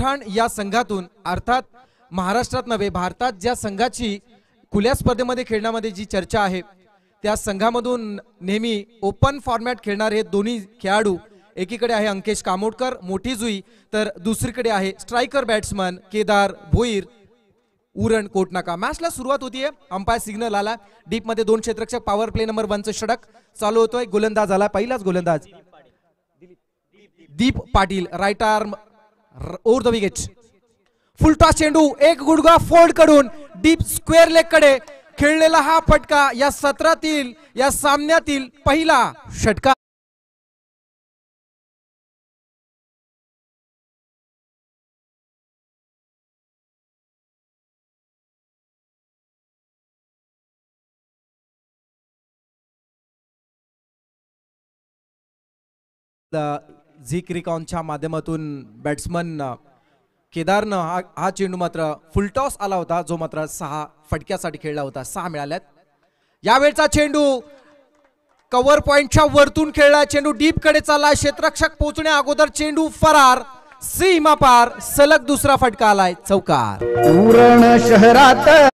पठाण या संघातून, अर्थात महाराष्ट्रात नव्हे भारतात ज्या संघाची खुल्या स्पर्धेमध्ये खेळण्यामध्ये जी चर्चा आहे त्या संघामधून नेहमी ओपन फॉर्मॅट खेळणारे हे दोन्ही खेळाडू, एकीकडे आहे अंकेश कामोडकर मोठी जुई, तर दुसरीकडे आहे स्ट्रायकर बॅट्समन केदार भोईर उरण कोटनाका. मॅचला सुरुवात होतीये, अंपायर सिग्नल आला, डीप मध्ये 2 क्षेत्ररक्षक, पॉवर प्ले नंबर 1 चं षटक चालू होतोय. गोलंदाज आला, पहिलाच गोलंदाज Deep Patil, right arm over the wicket. Full toss चेंडू, एक गुडघा फोल्ड करून डीप स्क्वेअर लेग कडे खेळलेला हा फटका या सत्रातील या सामन्यातील पहिला षटका. झी क्रिकॉनच्या माध्यमातून बॅट्समन केदारनं हा चेंडू मात्र फुलटॉस आला होता, जो मात्र 6 फटक्यासाठी खेळला होता. 6 मिळाल्यात. यावेळचा चेंडू कव्हर पॉइंटच्या वरतून खेळला, चेंडू डीप कडे चालला, क्षेत्ररक्षक पोहोचण्या अगोदर चेंडू फरार, सीमा पार, सलग दुसरा फटका आलाय, चौकार. उरण शहरात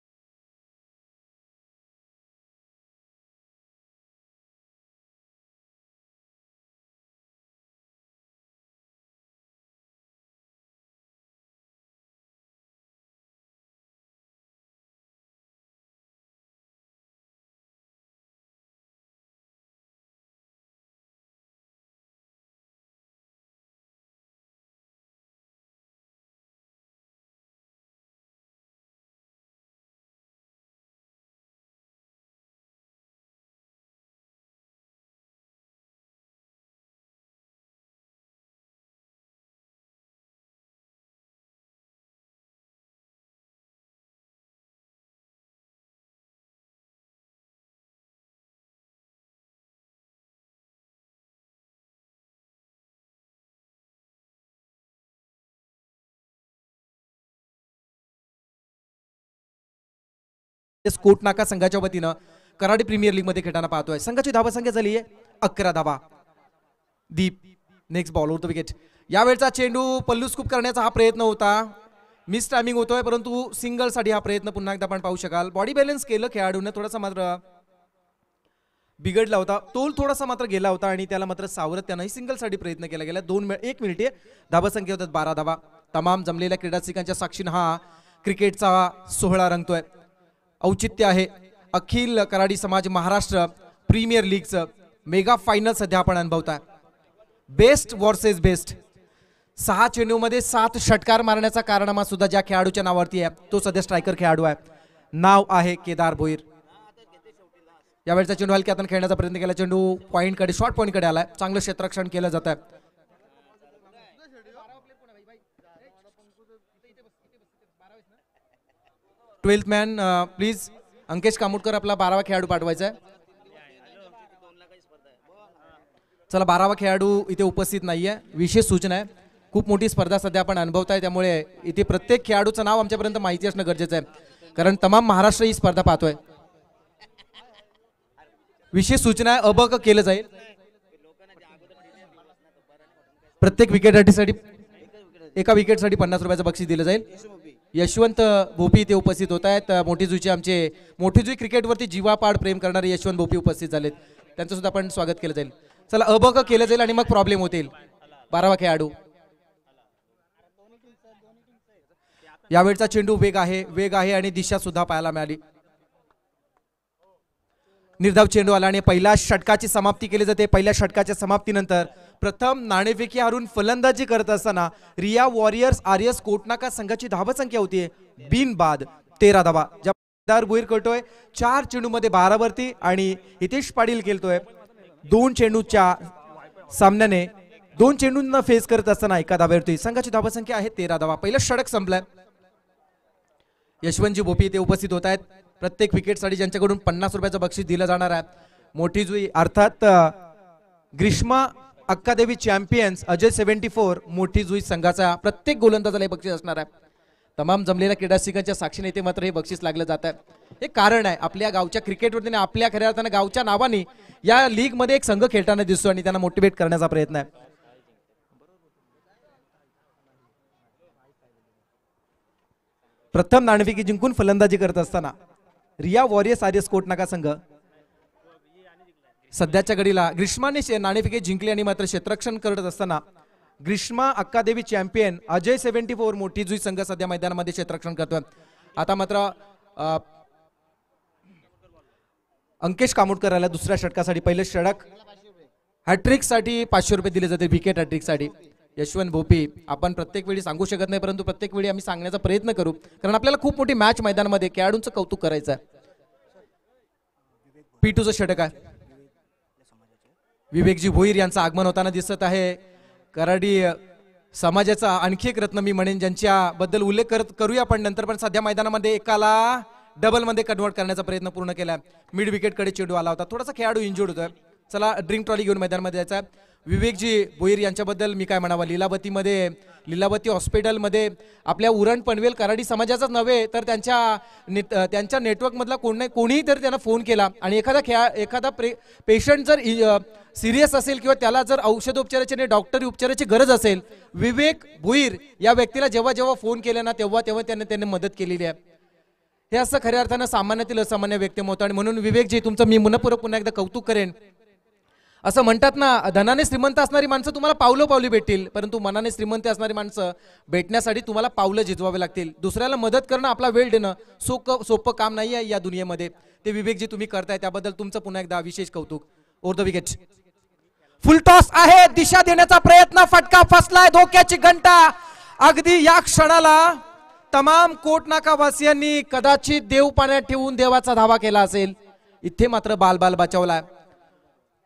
कोटनाका संघाच्या वतीनं कराडी प्रीमियर लीग मध्ये खेळताना पाहतोय. संघाची धावा संख्या झाली आहे 11 धावा. Deep next ball over the wicket. यावेळचा चेंडू पल्लू स्कूप करण्याचा हा प्रयत्न होता, मिस टायमिंग होतोय, परंतु सिंगल साठी हा प्रयत्न पुन्हा एकदा आपण पाहू शकाल. बॉडी बॅलन्स केलं खेळाडूने, थोडासा मात्र बिघडला होता, तोल थोडासा मात्र गेला होता आणि त्याला मात्र सावरत त्यानंही सिंगल साठी प्रयत्न केला गेला. 1 मिनिट धावा संख्या होतात 12 धावा. तमाम जमलेल्या क्रीडारसिकांच्या साक्षीनं हा क्रिकेटचा सोहळा रंगतोय. औचित्य आहे अखिल कराडी समाज महाराष्ट्र प्रीमियर लीगचं मेगा फायनल सध्या आपण अनुभवताय. Best versus best. 6 चेंडूमध्ये 7 षटकार मारण्याचा कारनामा सुद्धा ज्या खेळाडूच्या नावावरती आहे तो सध्या स्ट्रायकर खेळाडू आहे, नाव आहे केदार भोईर. यावेळचा चेंडू हलक्या हाताने खेळण्याचा प्रयत्न केला, चेंडू पॉइंट कडे शॉर्ट पॉइंट कडे आलाय, चांगलं क्षेत्ररक्षण केलं जात आहे. Twelfth man please Ankesh Kamodkar आपला 12वा खेळाडू पाठवायचा आहे. चला 12वा खेळाडू इथे उपस्थित नाहीये, विशेष सूचना आहे, खूप मोठी स्पर्धा सध्या आपण अनुभवताय, त्यामुळे इथे प्रत्येक खेळाडूचं नाव आमच्यापर्यंत माहिती असणं गरजेचं आहे, कारण तमाम महाराष्ट्र ही स्पर्धा पाहतोय. विशेष सूचना आहे, अबक केलं जाईल. प्रत्येक विकेटसाठी एका विकेटसाठी 50 रुपयाचं बक्षीस दिलं जाईल. यशवंत भोपी इथे उपस्थित होत आहेत. मोठी जुईचे आमचे मोठी जुई क्रिकेटवरती जीवापाड प्रेम करणारे यशवंत भोपी उपस्थित झालेत, त्यांचं सुद्धा आपण स्वागत केलं जाईल. चला अबक केलं जाईल आणि मग प्रॉब्लेम होतील. 12वा खेळाडू. यावेळचा चेंडू वेग आहे आणि दिशा सुद्धा पाहायला मिळाली. निर्धाव चेंडू आला आणि पहिल्या षटकाची समाप्ती केली जाते. पहिल्या षटकाच्या समाप्तीनंतर प्रथम नाणेफेकी हारून फलंदाजी करत असताना रिया वॉरियर्स आरएस कोटनाका संघाची धावा संख्या होती बिनबाद 13 धावा. केदार भोईर करतोय 4 चेंडूमध्ये 12 वरती आणि हितेश पाटील खेळतोय 2 चेंडूच्या सामन्याने 2 चेंडूंना फेस करत असताना एका धाव्यावरती. संघाची धावा संख्या आहे 13 धावा. पहिलं षटक संपलंय. यशवंतजी भोपी इथे उपस्थित होत आहेत. प्रत्येक विकेटसाठी ज्यांच्याकडून 50 रुपयाचं बक्षीस दिलं जाणार आहे. मोठी जुई अर्थात ग्रीष्मा अक्कादेवी चॅम्पियन्स अजय 74 मोठी जुई संघाचा प्रत्येक गोलंदाजाला हे बक्षीस असणार आहे. तमाम जमलेल्या क्रीडारसिकांच्या साक्षीने इथे मात्र हे बक्षीस लागलं जात आहे. हे कारण आहे आपल्या गावच्या क्रिकेटवरती आपल्या खऱ्या अर्थाने गावच्या नावाने या लीग मध्ये एक संघ खेळताना दिसतो आणि त्यांना मोटिवेट करण्याचा प्रयत्न आहे. प्रथम नाणेफेकी जिंकून फलंदाजी करत असताना रिया वॉरियर्स आर्यस कोट नाका संघ सध्याच्या घडीला ग्रीष्माने नाणेफेकी जिंकली आणि मात्र क्षेत्ररक्षण करत असताना ग्रीष्मा अक्कादेवी चॅम्पियन अजय 74 मोठी जुई संघ सध्या मैदानामध्ये क्षेत्ररक्षण करतोय. आता मात्र अंकेश कामोडकर आला दुसऱ्या षटकासाठी. पहिलं षटक हॅट्रिक साठी 500 रुपये दिले जाते विकेट हॅट्रिक साठी. यशवंत भोपी आपण प्रत्येक वेळी सांगू शकत नाही परंतु प्रत्येक वेळी आम्ही सांगण्याचा प्रयत्न करू कारण आपल्याला खूप मोठी मॅच मैदानामध्ये खेळाडूंचं कौतुक करायचं आहे. P2चं षटक आहे. विवेकजी भोईर यांचं आगमन होताना दिसत आहे. कराडी समाजाचा आणखी एक रत्न मी म्हणेन ज्यांच्या बद्दल उल्लेख करूया पण नंतर. पण सध्या मैदानामध्ये एकाला डबल मध्ये कन्वर्ट करण्याचा प्रयत्न पूर्ण केला. मिड विकेट कडे चेंडू आला होता. थोडासा खेळाडू इंजुर्ड होतोय. चला ड्रिंक ट्रॉली घेऊन मैदानामध्ये जायचा. विवेकजी भोईर यांच्याबद्दल मी काय म्हणावं. लीलावती हॉस्पिटलमध्ये आपल्या उरण पनवेल कराडी समाजाचाच नव्हे तर त्यांच्या नेटवर्क मधला कोणीही तर त्यांना फोन केला आणि एखादा पेशंट जर सिरियस असेल किंवा त्याला जर औषधोपचाराची आणि डॉक्टरी उपचाराची गरज असेल विवेक भोईर या व्यक्तीला जेव्हा फोन केला ना तेव्हा त्यांनी मदत केलेली आहे. हे असं खऱ्या अर्थानं सामान्यातील असामान्य व्यक्तिमत्व आणि म्हणून विवेकजी तुमचं मी मनपूर्वक पुन्हा एकदा कौतुक करेन. असं म्हणतात ना धनाने श्रीमंत असणारी माणसं तुम्हाला पावली भेटतील परंतु मनाने श्रीमंत असणारी माणसं भेटण्यासाठी तुम्हाला पावलं झिजवावे लागतील. दुसऱ्याला मदत करणं आपला वेळ देणं सोपं काम नाही आहे या दुनियेमध्ये. ते विवेकजी तुम्ही करताय त्याबद्दल तुमचं पुन्हा एकदा विशेष कौतुक. Over the wicket full toss आहे. दिशा देण्याचा प्रयत्न फटका फसलाय. धोक्याची घंटा. अगदी या क्षणाला तमाम कोटनाका वासियांनी कदाचित देव पाण्यात ठेवून देवाचा धावा केला असेल. इथे मात्र बाल बचावलाय.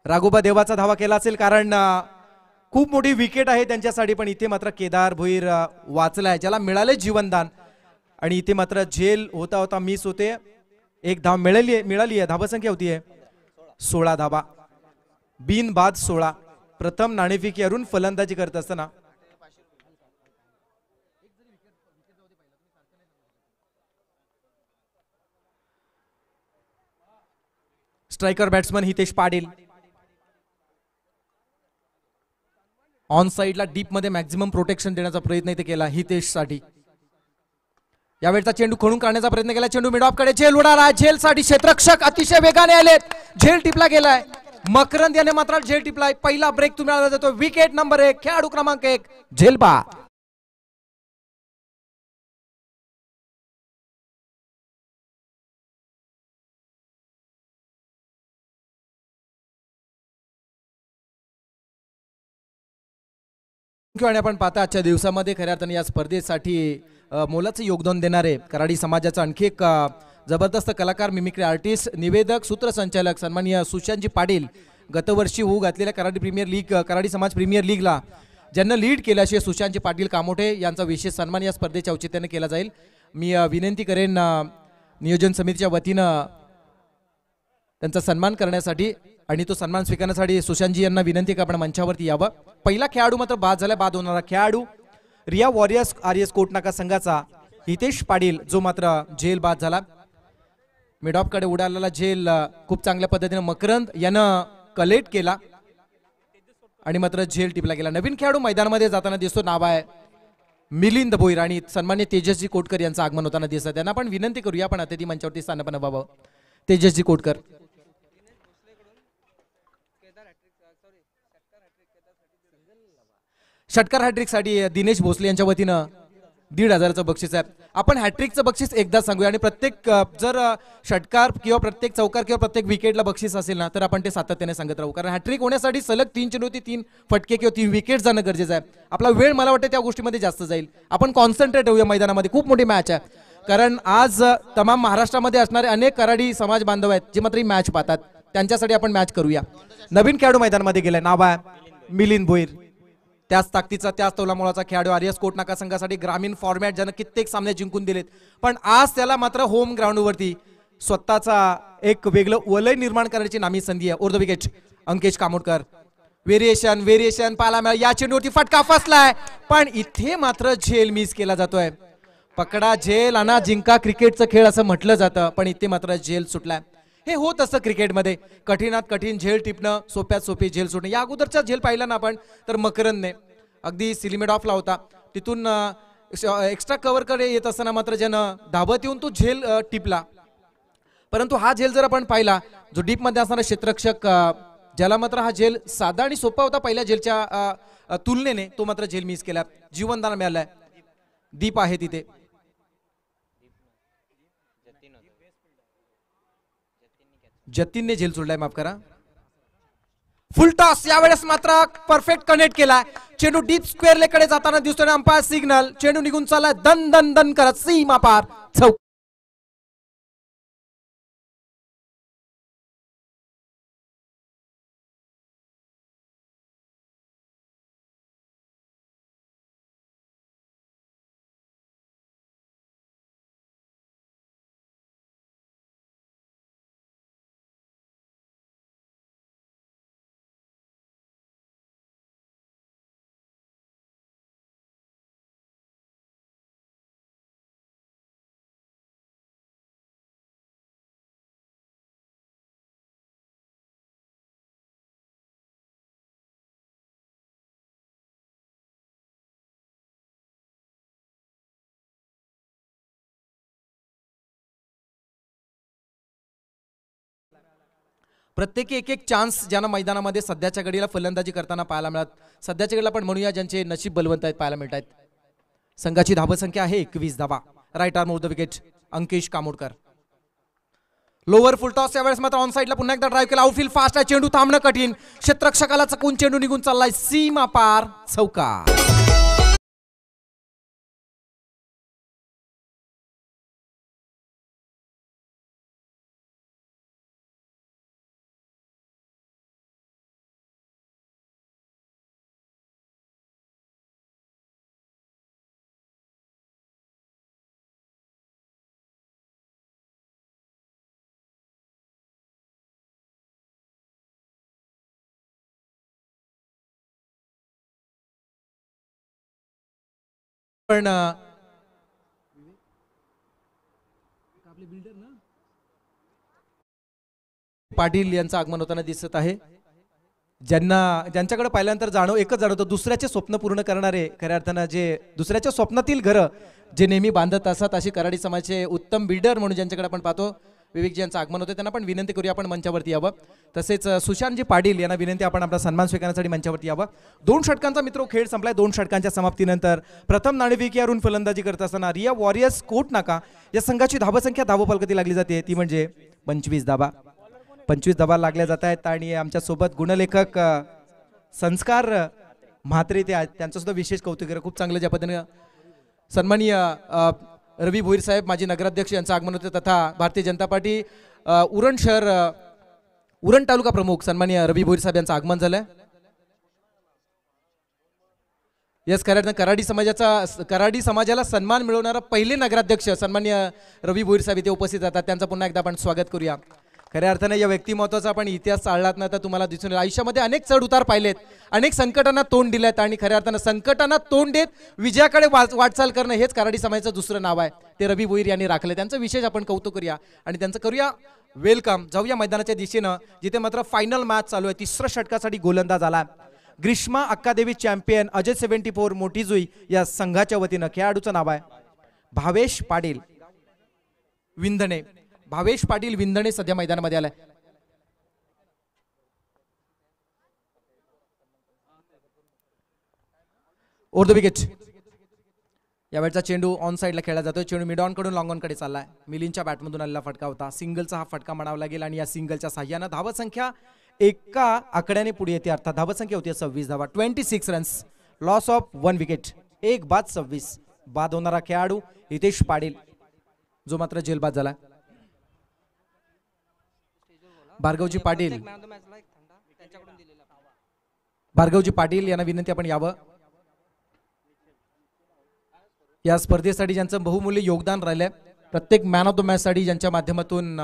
राघोबा देवाचा धावा केला असेल कारण खूप मोठी विकेट आहे त्यांच्यासाठी पण इथे मात्र केदार भोईर वाचलाय ज्याला मिळाले जीवनदान आणि इथे मात्र झेल होता मिस होते. एक धाव मिळाली आहे. धावसंख्या होती आहे 16 धावा. बिनबाद 16. प्रथम नाणेफेकी अरुण फलंदाजी करत असताना striker batsman Hitesh Patil on साइडला डीप मध्ये मॅक्झिमम प्रोटेक्शन देण्याचा प्रयत्न इथे केला हितेश साठी. यावेळचा चेंडू खणून काढण्याचा प्रयत्न केला. चेंडू मिड ऑफ कडे झेल उडाला. झेल साठी क्षेत्ररक्षक अतिशय वेगाने आलेत. झेल टिपला गेलाय. मकरंद याने मात्र झेल टिपलाय. पहिला ब्रेक तुम्हाला जातो. विकेट नंबर 1 खेळाडू क्रमांक 1 झेलबा. आणि आपण पाहता आजच्या दिवसामध्ये खऱ्या अर्थाने या स्पर्धेसाठी मोलाचं योगदान देणारे कराडी समाजाचा आणखी एक जबरदस्त कलाकार मिमिक्री आर्टिस्ट निवेदक सूत्रसंचालक सन्माननीय सुशांतजी पाटील गतवर्षी होऊ घातलेल्या कराडी समाज प्रीमियर लीगला ज्यांना लीड केलं असे सुशांतजी पाटील कामोठे यांचा विशेष सन्मान या स्पर्धेच्या औचित्याने केला जाईल. मी विनंती करेन नियोजन समितीच्या वतीनं त्यांचा सन्मान करण्यासाठी आणि तो सन्मान स्वीकारण्यासाठी सुशांतजी यांना विनंती की आपण मंचावरती यावं. पहिला खेळाडू मात्र बाद झाला. बाद होणारा खेळाडू रिया वॉरियर्स आर्यस कोटनाका संघाचा हितेश पाटील जो मात्र झेल बाद झाला. मिड ऑफ कडे उडालेला झेल खूप चांगल्या पद्धतीने मकरंद यानं कलेक्ट केला आणि मात्र झेल टिपला गेला. नवीन खेळाडू मैदानामध्ये जाताना दिसतो. नाव आहे मिलिंद भोईर आणि सन्मान्य तेजसजी कोटकर यांचं आगमन होताना दिसत. त्यांना आपण विनंती करूया आपण अतिथी मंचावरती स्थानपन्न व्हावं. तेजसजी कोटकर षटकार हॅट्रिक साठी दिनेश भोसले यांच्या वतीनं 1,500चं बक्षीस आहे. आपण हॅट्रिकचं बक्षीस एकदा सांगूया आणि प्रत्येक जर षटकार किंवा प्रत्येक चौकार किंवा प्रत्येक विकेटला बक्षीस असेल ना तर आपण ते सातत्याने सांगत राहू कारण हॅट्रिक होण्यासाठी सलग 3 चेंडूवरती 3 फटके किंवा 3 विकेट जाणं गरजेचं आहे. आपला वेळ मला वाटतं त्या गोष्टीमध्ये जास्त जाईल. आपण कॉन्सन्ट्रेट होऊया मैदानामध्ये. खूप मोठी मॅच आहे कारण आज तमाम महाराष्ट्रामध्ये असणारे अनेक कराडी समाज बांधव आहेत जे मात्र ही मॅच पाहतात. त्यांच्यासाठी आपण मॅच करूया. नवीन खेळाडू मैदानामध्ये गेलाय. नाव आहे मिलिंद भोईर. त्याच ताकदीचा त्याच तोलामोलाचा खेळाडू आर्यस कोटनाका संघासाठी ग्रामीण फॉर्मॅट ज्यानं कित्येक सामने जिंकून दिलेत पण आज त्याला मात्र होम ग्राउंडवरती स्वतःचा एक वेगळं वलय निर्माण करण्याची नामी संधी आहे. Over the wicket Ankesh Kamodkar. Variation पाहायला मिळालं. या चेंडूवरती फटका फसलाय पण इथे मात्र झेल मिस केला जातोय. पकडा झेल आणा जिंका क्रिकेटचं खेळ असं म्हटलं जातं पण इथे मात्र झेल सुटलाय. हे होत असतं क्रिकेटमध्ये. कठीणात कठीण झेल टिपणं सोप्यात सोपी झेल सुटणं. या अगोदरचा झेल पाहिला ना आपण तर मकरंदने अगदी सिलिमेड ऑफला होता तिथून एक्स्ट्रा कव्हर कडे येत असताना मात्र ज्यानं धाबत येऊन तो झेल टिपला, परंतु हा झेल जर आपण पाहिला जो डीप मध्ये असणारा क्षेत्ररक्षक ज्याला मात्र हा झेल साधा आणि सोपा होता पहिल्या झेलच्या तुलनेने, तो मात्र झेल मिस केला, जीवनदान मिळालाय. दीप आहे तिथे. जतीनने झेल सोडलाय, माफ करा. फुल टॉस यावेळेस मात्र परफेक्ट कनेक्ट केलाय. चेंडू डीप स्क्वेअर कडे जाताना दिसतोय. Umpire signal. चेंडू निघून चाललाय दन दन दन करत सीमा पार. चौक. प्रत्येकी एक एक चान्स ज्यांना मैदानामध्ये सध्याच्या घडीला फलंदाजी करताना पाहायला मिळत. सध्याच्या घडीला आपण म्हणूया ज्यांचे नशीब बलवंत आहेत पाहायला मिळत आहेत. संघाची धावसंख्या आहे 21 धावा. Right arm over the wicket Ankesh Kamodkar. Lower full toss यावेळेस मात्र ऑन साईडला पुन्हा एकदा ड्राईव्ह केला. आउटफील्ड फास्ट आहे. चेंडू थांबणं कठीण. क्षेत्ररक्षकाला चकून चेंडू निघून चाललाय सीमा पार. चौकार. पण पाटील यांचं आगमन होताना दिसत आहे. ज्यांच्याकडे पाहिल्यानंतर एकच जाणवतं, दुसऱ्याचे स्वप्न पूर्ण करणारे, खऱ्या अर्थानं जे दुसऱ्याच्या स्वप्नातील घरं जे नेहमी बांधत असतात, अशी कराडी समाजाचे उत्तम बिल्डर म्हणून ज्यांच्याकडे आपण पाहतो विवेकजी यांचं आगमन होतं. त्यांना पण विनंती करूया आपण मंचावरती यावं. तसेच सुशांतजी पाटील यांना विनंती आपण आपला सन्मान स्वीकारण्यासाठी मंचावरती यावं. 2 षटकांचा मित्र खेळ संपलाय. 2 षटकांच्या समाप्तीनंतर प्रथम नाणेफेकीवरून फलंदाजी करत असताना रिया वॉरियर्स कोट नाका या संघाची धावसंख्या धावफलकाती लागली जाते ती म्हणजे 25 धावा. 25 धावा लागल्या जात आहेत. आणि आमच्या सोबत गुणलेखक संस्कार म्हात्रे ते आहेत, त्यांचं सुद्धा विशेष कौतुक आहे. खूप चांगलं ज्या पद्धतीने सन्माननीय रवी भोईर साहेब माजी नगराध्यक्ष यांचं आगमन होतं, तथा भारतीय जनता पार्टी उरण शहर उरण तालुका प्रमुख सन्माननीय रवी भोईर साहेब यांचं आगमन झालंय. यस, कराडी समाजाला सन्मान मिळवणारा पहिले नगराध्यक्ष सन्माननीय रवी भोईर साहेब इथे उपस्थित राहतात. त्यांचं पुन्हा एकदा आपण स्वागत करूया. खऱ्या अर्थाने या व्यक्तिमत्वाचा आपण इतिहास चाललात ना तर तुम्हाला दिसून येईल. आयुष्यामध्ये अनेक चढ उतार पाहिलेत, अनेक संकटांना तोंड दिलेत, आणि खऱ्या अर्थानं संकटांना तोंड देत विजयाकडे वाटचाल करणं हेच कराडी समाजाचं दुसरं नाव आहे. ते रवी भोईर यांनी राखलं. त्यांचं विशेष आपण कौतुक करूया आणि त्यांचं करूया वेलकम. जाऊया मैदानाच्या दिशेनं, जिथे मात्र फायनल मॅच चालू आहे. 3ऱ्या षटकासाठी गोलंदाज आला ग्रीष्मा अक्कादेवी चॅम्पियन अजय 74 मोठी जुई या संघाच्या वतीनं. खेळाडूचं नाव आहे भावेश पाटील विंधणे. भावेश पाटील विंधणे सध्या मैदानामध्ये आलाय. ओव्हर द विकेट यावेळचा चेंडू ऑन साईडला खेळला जातोय. चेंडू मिड ऑन कडून लॉंग ऑन कडे चाललाय. मिलिंदच्या बॅटमधून आलेला फटका होता. सिंगलचा हा फटका म्हणावा लागेल आणि या सिंगलच्या साह्यानं धावसंख्या एका आकड्याने पुढे येते. अर्थात धावसंख्या होती 26 धावा. 26 रन्स. Loss of 1 wicket. 1 बाद 26. बाद होणारा खेळाडू हितेश पाटील, जो मात्र जेलबाद झाला. भार्गवजी पाटील यांना विनंती आपण यावं. या स्पर्धेसाठी ज्यांचं बहुमूल्य योगदान राहिलंय, प्रत्येक मॅन ऑफ द मॅच साठी ज्यांच्या माध्यमातून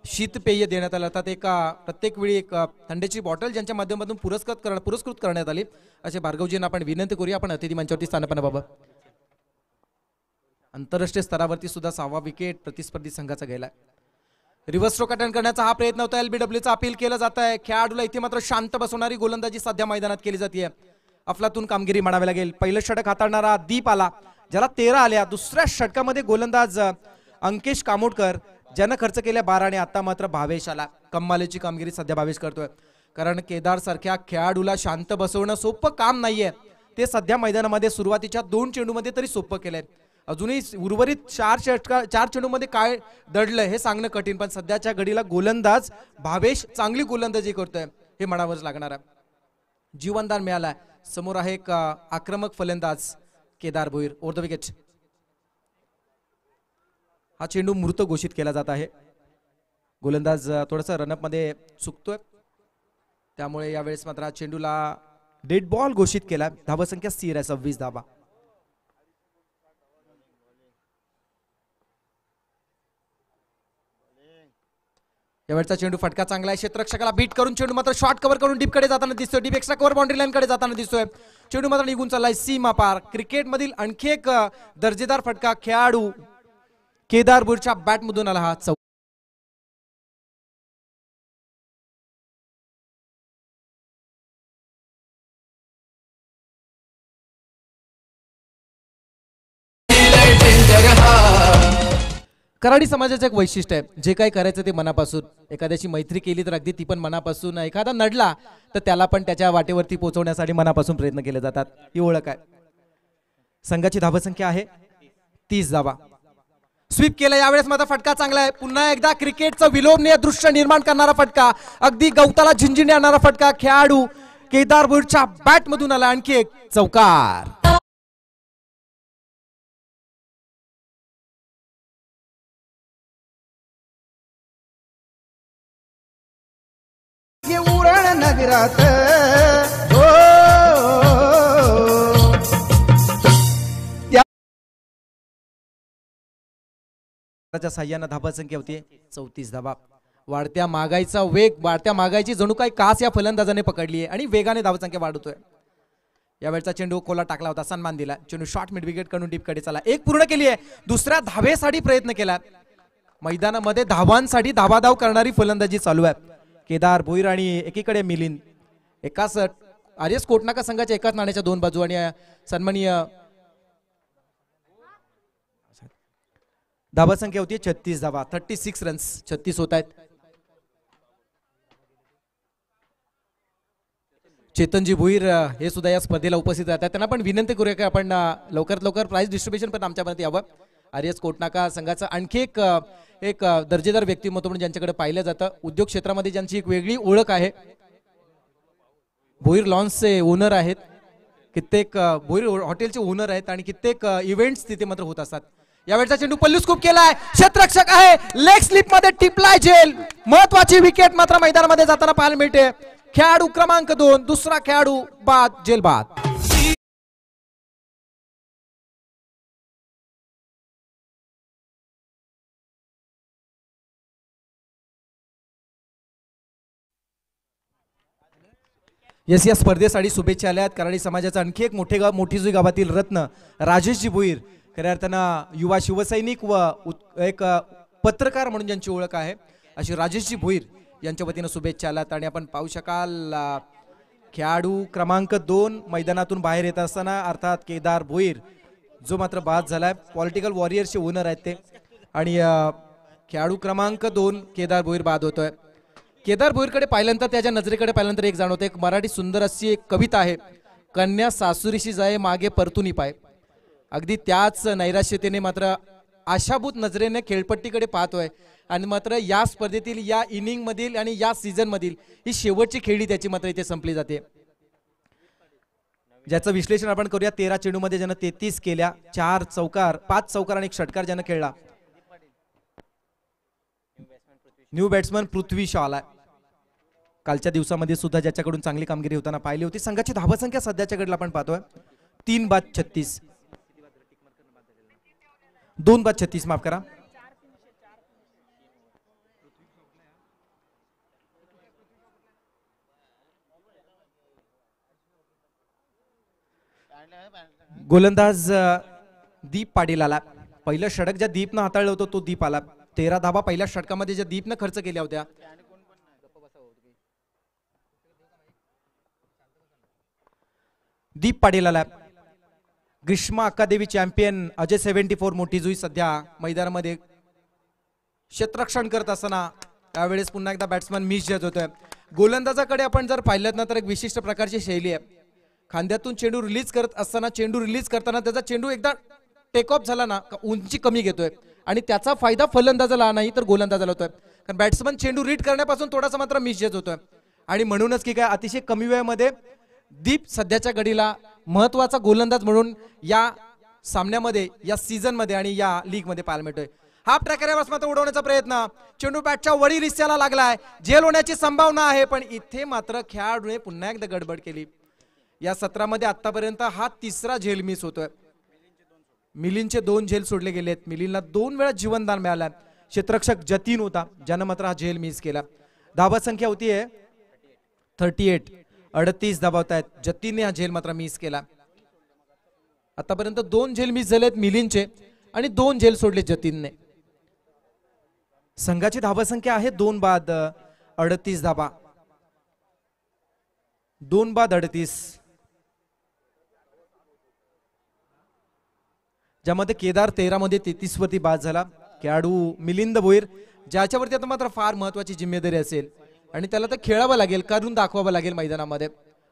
शीतपेय देण्यात आलं जातात, प्रत्येक वेळी एक थंडीची बॉटल ज्यांच्या माध्यमातून पुरस्कृत करण्यात आली, असे भार्गवजींना आपण विनंती करूया. आपण अतिथी मंचावरती स्थानापन्नाबाबत आंतरराष्ट्रीय स्तरावरती सुद्धा 6वा विकेट प्रतिस्पर्धी संघाचा गेलाय. रिव्हर्स स्ट्रोक अटेंड करण्याचा हा प्रयत्न होता. एलबीडब्ल्यूचा अपील केलं जात आहे. खेळाडूला इथे मात्र शांत बसवणारी गोलंदाजी सध्या मैदानात केली जाते. अफलातून कामगिरी म्हणावी लागेल. पहिलं षटक हाताळणारा दीप आला. ज्याला 13 आल्या. दुसऱ्या षटकामध्ये गोलंदाज अंकेश कामोडकर ज्यानं खर्च केल्या 12 आणि आता मात्र भावेश आला. कमालीची कामगिरी सध्या भावेश करतोय, कारण केदार सारख्या खेळाडूला शांत बसवणं सोपं काम नाहीये. ते सध्या मैदानामध्ये सुरुवातीच्या 2 चेंडूमध्ये तरी सोपं केलंय. अजूनही उर्वरित 4 चेंडूमध्ये काय दडलं हे सांगणं कठीण, पण सध्याच्या घडीला गोलंदाज भावेश चांगली गोलंदाजी करतोय हे म्हणावंच लागणार आहे. जीवनदान मिळालाय. समोर आहे एक आक्रमक फलंदाज Kedar Bhoir. Over the wicket. हा चेंडू मृत घोषित केला जात आहे. गोलंदाज थोडासा रनअप मध्ये चुकतोय, त्यामुळे यावेळेस मात्र चेंडूला डेड बॉल घोषित केला. धावसंख्या स्थिर आहे 26 धावा. यावेळचा चेंडू फटका चांगला आहे. क्षेत्ररक्षकाला बीट करून चेंडू मात्र शॉर्ट कव्हर करून डीप कडे जाताना दिसतोय. Deep extra cover boundary line कडे जाताना दिसतोय. चेंडू मात्र निघून चाललाय सीमा पार. क्रिकेट मधील आणखी एक दर्जेदार फटका खेळाडू केदार भोईरच्या बॅट मधून आला. हा कराडी समाजाचं एक वैशिष्ट्य आहे, जे काही करायचं ते मनापासून. एखाद्याची मैत्री केली तर अगदी ती पण मनापासून. एखादा नडला तर त्याला पण त्याच्या वाटेवरती पोहोचवण्यासाठी मनापासून प्रयत्न केले जातात. ही ओळख आहे. संघाची धावसंख्या आहे 30 धावा. स्वीप केला यावेळेस मात्र फटका चांगला आहे. पुन्हा एकदा क्रिकेटचं विलोभनीय दृश्य निर्माण करणारा फटका, अगदी गवताला झिंझिणी आणणारा फटका खेळाडू केदार भोईरच्या बॅट मधून आला. आणखी एक चौकार. उरण नगरात साह्यानं धावसंख्या होती 34 धावा. वाढत्या महागाईचा वेग, वाढत्या महागाईची जणू काही कास या फलंदाजाने पकडली आहे आणि वेगाने धावसंख्या वाढवतोय. यावेळचा चेंडू कोला टाकला होता, सन्मान दिला. चेंडू शॉर्ट मिड विकेट कडून डीप कडे चला. एक पूर्ण केली आहे. दुसऱ्या धावेसाठी प्रयत्न केला. मैदानामध्ये धावांसाठी धावाधाव करणारी फलंदाजी चालू आहे. केदार भोईर आणि एकीकडे मिलिंद. एकाच आर्यस कोटनाका संघाच्या एकाच नाण्याच्या 2 बाजू. आणि सन्माननीय धावसंख्या होती 36 धावा. 36 रन्स. 36 होत आहेत. चेतनजी भोईर हे सुद्धा या स्पर्धेला उपस्थित राहतात. त्यांना पण विनंती करूया की आपण लवकरात लवकर प्राइस डिस्ट्रीब्युशन पण आमच्यापर्यंत यावं. आर्यस कोटनाका संघाचं आणखी एक दर्जेदार व्यक्तिमत्व म्हणून ज्यांच्याकडे पाहिलं जातं. उद्योग क्षेत्रामध्ये ज्यांची एक वेगळी ओळख आहे. भोईर लॉन्सचे ओनर आहेत, कित्येक भोईर हॉटेलचे ओनर आहेत आणि कित्येक इव्हेंट्स तिथे मात्र होत असतात. यावेळचा चेंडू पल्लू स्कूप केलाय. क्षेत्ररक्षक आहे, लेग स्लिप मध्ये टिपलाय झेल. महत्वाची विकेट मात्र मैदानामध्ये जाताना पाहायला मिळते. खेळाडू क्रमांक 2, दुसरा खेळाडू बाद, झेल बाद. यस, या स्पर्धेसाठी शुभेच्छा आल्यात. कराडी समाजाचा आणखी एक मोठीजुई गावातील रत्न राजेशजी भोईर, खऱ्या अर्थानं युवा शिवसैनिक व एक पत्रकार म्हणून ज्यांची ओळख आहे अशी राजेशजी भोईर यांच्या वतीनं शुभेच्छा आल्यात. आणि आपण पाहू शकाल खेळाडू क्रमांक 2 मैदानातून बाहेर येत असताना, अर्थात केदार भोईर जो मात्र बाद झालाय. पॉलिटिकल वॉरियर्सचे ओनर आहेत ते. आणि खेळाडू क्रमांक 2 केदार भोईर बाद होतोय. केदार भोईरकडे पाहिल्यानंतर, त्याच्या नजरेकडे पाहिल्यानंतर एक जाणवतं. एक मराठी सुंदर अशी एक कविता आहे, कन्या सासुरीशी जाय मागे परतुनी पाय. अगदी त्याच नैराश्यतेने मात्र आशाभूत नजरेने खेळपट्टीकडे पाहतोय. आणि मात्र या स्पर्धेतील, या इनिंग मधील आणि या सीझन मधील ही शेवटची खेळी त्याची मात्र इथे संपली जाते. ज्याचं विश्लेषण आपण करूया. 13 चेंडूमध्ये ज्यानं 33 केल्या, 4 चौकार, 5 चौकार आणि 1 षटकार ज्यानं खेळला. न्यू बॅट्समन पृथ्वी शॉ आलाय. कालच्या दिवसामध्ये सुद्धा ज्याच्याकडून चांगली कामगिरी होताना पाहिली होती. संघाची धावसंख्या सध्याच्या घडीला आपण पाहतोय 3 बाद 36, 2 बाद 36, माफ करा. गोलंदाज दीप पाटील आला. पहिलं षटक ज्या दीपनं हाताळलं होतं तो दीप आला. 13 धावा पहिल्या षटकामध्ये ज्या दीपनं खर्च केल्या होत्या. दीप पाटील आला. ग्रीष्मा अक्कादेवी चॅम्पियन अजय 74 मोठी जुई सध्या मैदानामध्ये क्षेत्ररक्षण करत असताना त्यावेळेस पुन्हा एकदा बॅट्समन मिस जज होतोय. गोलंदाजाकडे आपण जर पाहिलं ना तर एक विशिष्ट प्रकारची शैली आहे. खांद्यातून चेंडू रिलीज करत असताना चेंडू रिलीज करताना त्याचा चेंडू एकदा टेक ऑफ झाला ना उंची कमी घेतोय आणि त्याचा फायदा फलंदाजाला नाही तर गोलंदाजाला होतोय. कारण बॅट्समन चेंडू रीड करण्यापासून थोडासा मात्र मिस जज होतोय आणि म्हणूनच की काय अतिशय कमी वेळेमध्ये दीप सध्याच्या घडीला महत्वाचा गोलंदाज म्हणून या सामन्यामध्ये या सीझन मध्ये आणि या लीग मध्ये पाहायला मिळतोय. हाफ ट्रॅकरवर मात्र उडवण्याचा प्रयत्न चेंडू बॅटच्या वडी रिस्त्याला लागलाय. झेल होण्याची संभावना आहे पण इथे मात्र खेळाडूने पुन्हा एकदा गडबड केली. या सत्रामध्ये आतापर्यंत हा तिसरा झेल मिस होतोय. मिलिंदचे 2 झेल सोडले गेलेत. मिलिंदला 2 वेळा जीवनदान मिळालं. क्षेत्ररक्षक जतीन होता ज्यानं मात्र हा झेल मिस केला. धावा संख्या होतीये 38. 38 धाबावत आहेत. जतीनने हा झेल मात्र मिस केला. आतापर्यंत 2 झेल मिस झालेत मिलिंदचे आणि 2 झेल सोडले जतीनने. संघाची धावा संख्या आहे 2 बाद 38 धाबा. 2 बाद 38 ज्यामध्ये केदार 13 मध्ये 33 वरती बाद झाला. खेळाडू मिलिंद भोईर ज्याच्यावरती आता मात्र फार महत्वाची जिम्मेदारी असेल आणि त्याला तर खेळावं लागेल करून दाखवावं लागेल मैदानामध्ये.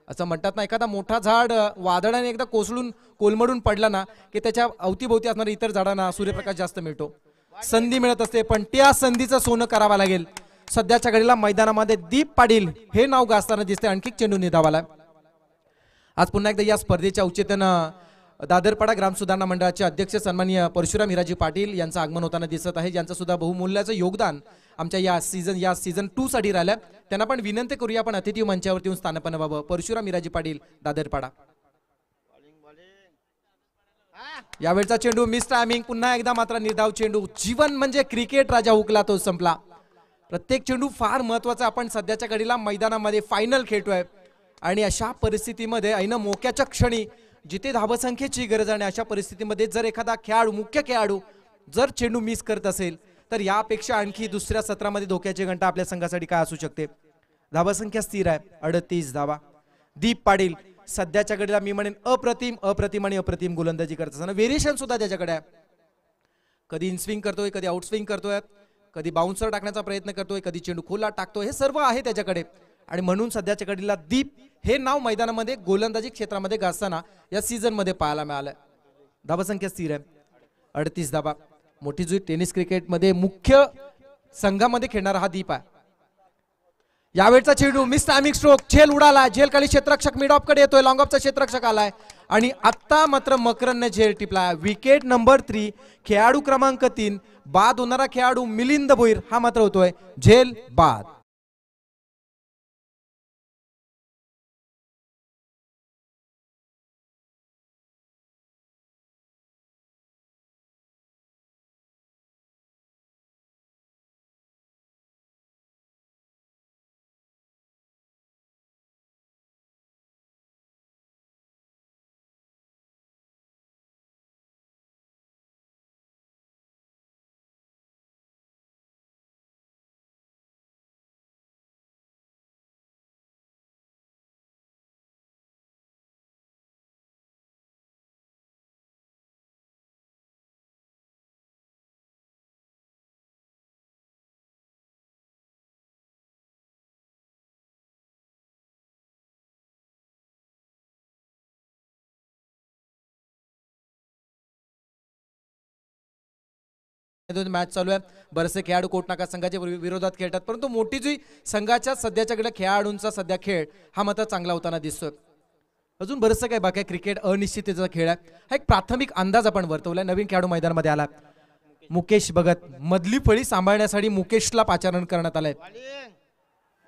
असं म्हणतात ना एखादा मोठा झाड वादळाने एकदा कोसळून कोलमडून पडला ना की त्याच्या अवतीभोवती असणाऱ्या इतर झाडांना सूर्यप्रकाश जास्त मिळतो. संधी मिळत असते पण त्या संधीचं सोनं करावं लागेल. सध्याच्या घडीला मैदानामध्ये दीप पाटील हे नाव गाजताना दिसते. आणखी चेंडू निधावाला. आज पुन्हा एकदा या स्पर्धेच्या औचित्यानं दादरपाडा ग्राम सुधारणा मंडळाचे अध्यक्ष सन्माननीय परशुराम हिराजी पाटील यांचं आगमन होताना दिसत आहे. ज्यांचं सुद्धा बहुमूल्याचं योगदान आमच्या या सीझन 2 साठी राहिलं. त्यांना पण विनंती करूया आपण अतिथी मंचावरती येऊन स्थानपन्न व्हावं. परशुराम हिराजी पाटील दादरपाडा. यावेळचा चेंडू मिस टायमिंग. पुन्हा एकदा मात्र निर्धाव चेंडू. जीवन म्हणजे क्रिकेट राजा हुकला तो संपला. प्रत्येक चेंडू फार महत्वाचा. आपण सध्याच्या घडीला मैदानामध्ये फायनल खेळतोय आणि अशा परिस्थितीमध्ये ऐन मोक्याच्या क्षणी जिथे धावसंख्येची गरज आहे अशा परिस्थितीमध्ये जर एखादा खेळाडू मुख्य खेळाडू जर चेंडू मिस करत असेल तर यापेक्षा आणखी दुसऱ्या सत्रामध्ये धोक्याची घंटा आपल्या संघासाठी काय असू शकते. धावसंख्या स्थिर आहे 38 धावा. दीप पाटील सध्याच्या घडीला मी म्हणेन अप्रतिम आणि अप्रतिम गोलंदाजी करत असताना व्हेरिएशन सुद्धा त्याच्याकडे आहे. कधी इनस्विंग करतोय कधी आउटस्विंग करतोय कधी बाउन्सर टाकण्याचा प्रयत्न करतोय कधी चेंडू खोला टाकतोय. हे सर्व आहे त्याच्याकडे आणि म्हणून सध्याच्या घडीला दीप हे नाव मैदानामध्ये गोलंदाजी क्षेत्रामध्ये गाजताना या सीझन मध्ये पाहायला मिळालं. धावसंख्या स्थिर आहे 38 धावा. मोठी जुई टेनिस क्रिकेटमध्ये मुख्य संघामध्ये खेळणारा हा दीप आहे. यावेळचा चेंडू मिस टायमिंग स्ट्रोक. झेल उडाला. झेल खाली क्षेत्ररक्षक मिड ऑफ कडे येतोय. लॉंग ऑफचा क्षेत्ररक्षक आलाय आणि आता मात्र मकरनने झेल टिपला. Wicket number 3. खेळाडू क्रमांक 3 बाद होणारा खेळाडू मिलिंद भोईर हा मात्र होतोय झेल बाद. मॅच चालू आहे. बरेचसे खेळाडू कोटनाका संघाच्या विरोधात खेळतात परंतु मोठी जी संघाच्या सध्याच्या कडे खेळाडूंचा सध्या खेळ हा मात्र चांगला होताना दिसतोय. अजून बरंचसं काय बाकी आहे. क्रिकेट अनिश्चिततेचा खेळ आहे. हा एक प्राथमिक अंदाज आपण वर्तवलाय. नवीन खेळाडू मैदानामध्ये आला मुकेश भगत. मधली फळी सांभाळण्यासाठी मुकेशला पाचारण करण्यात आलंय.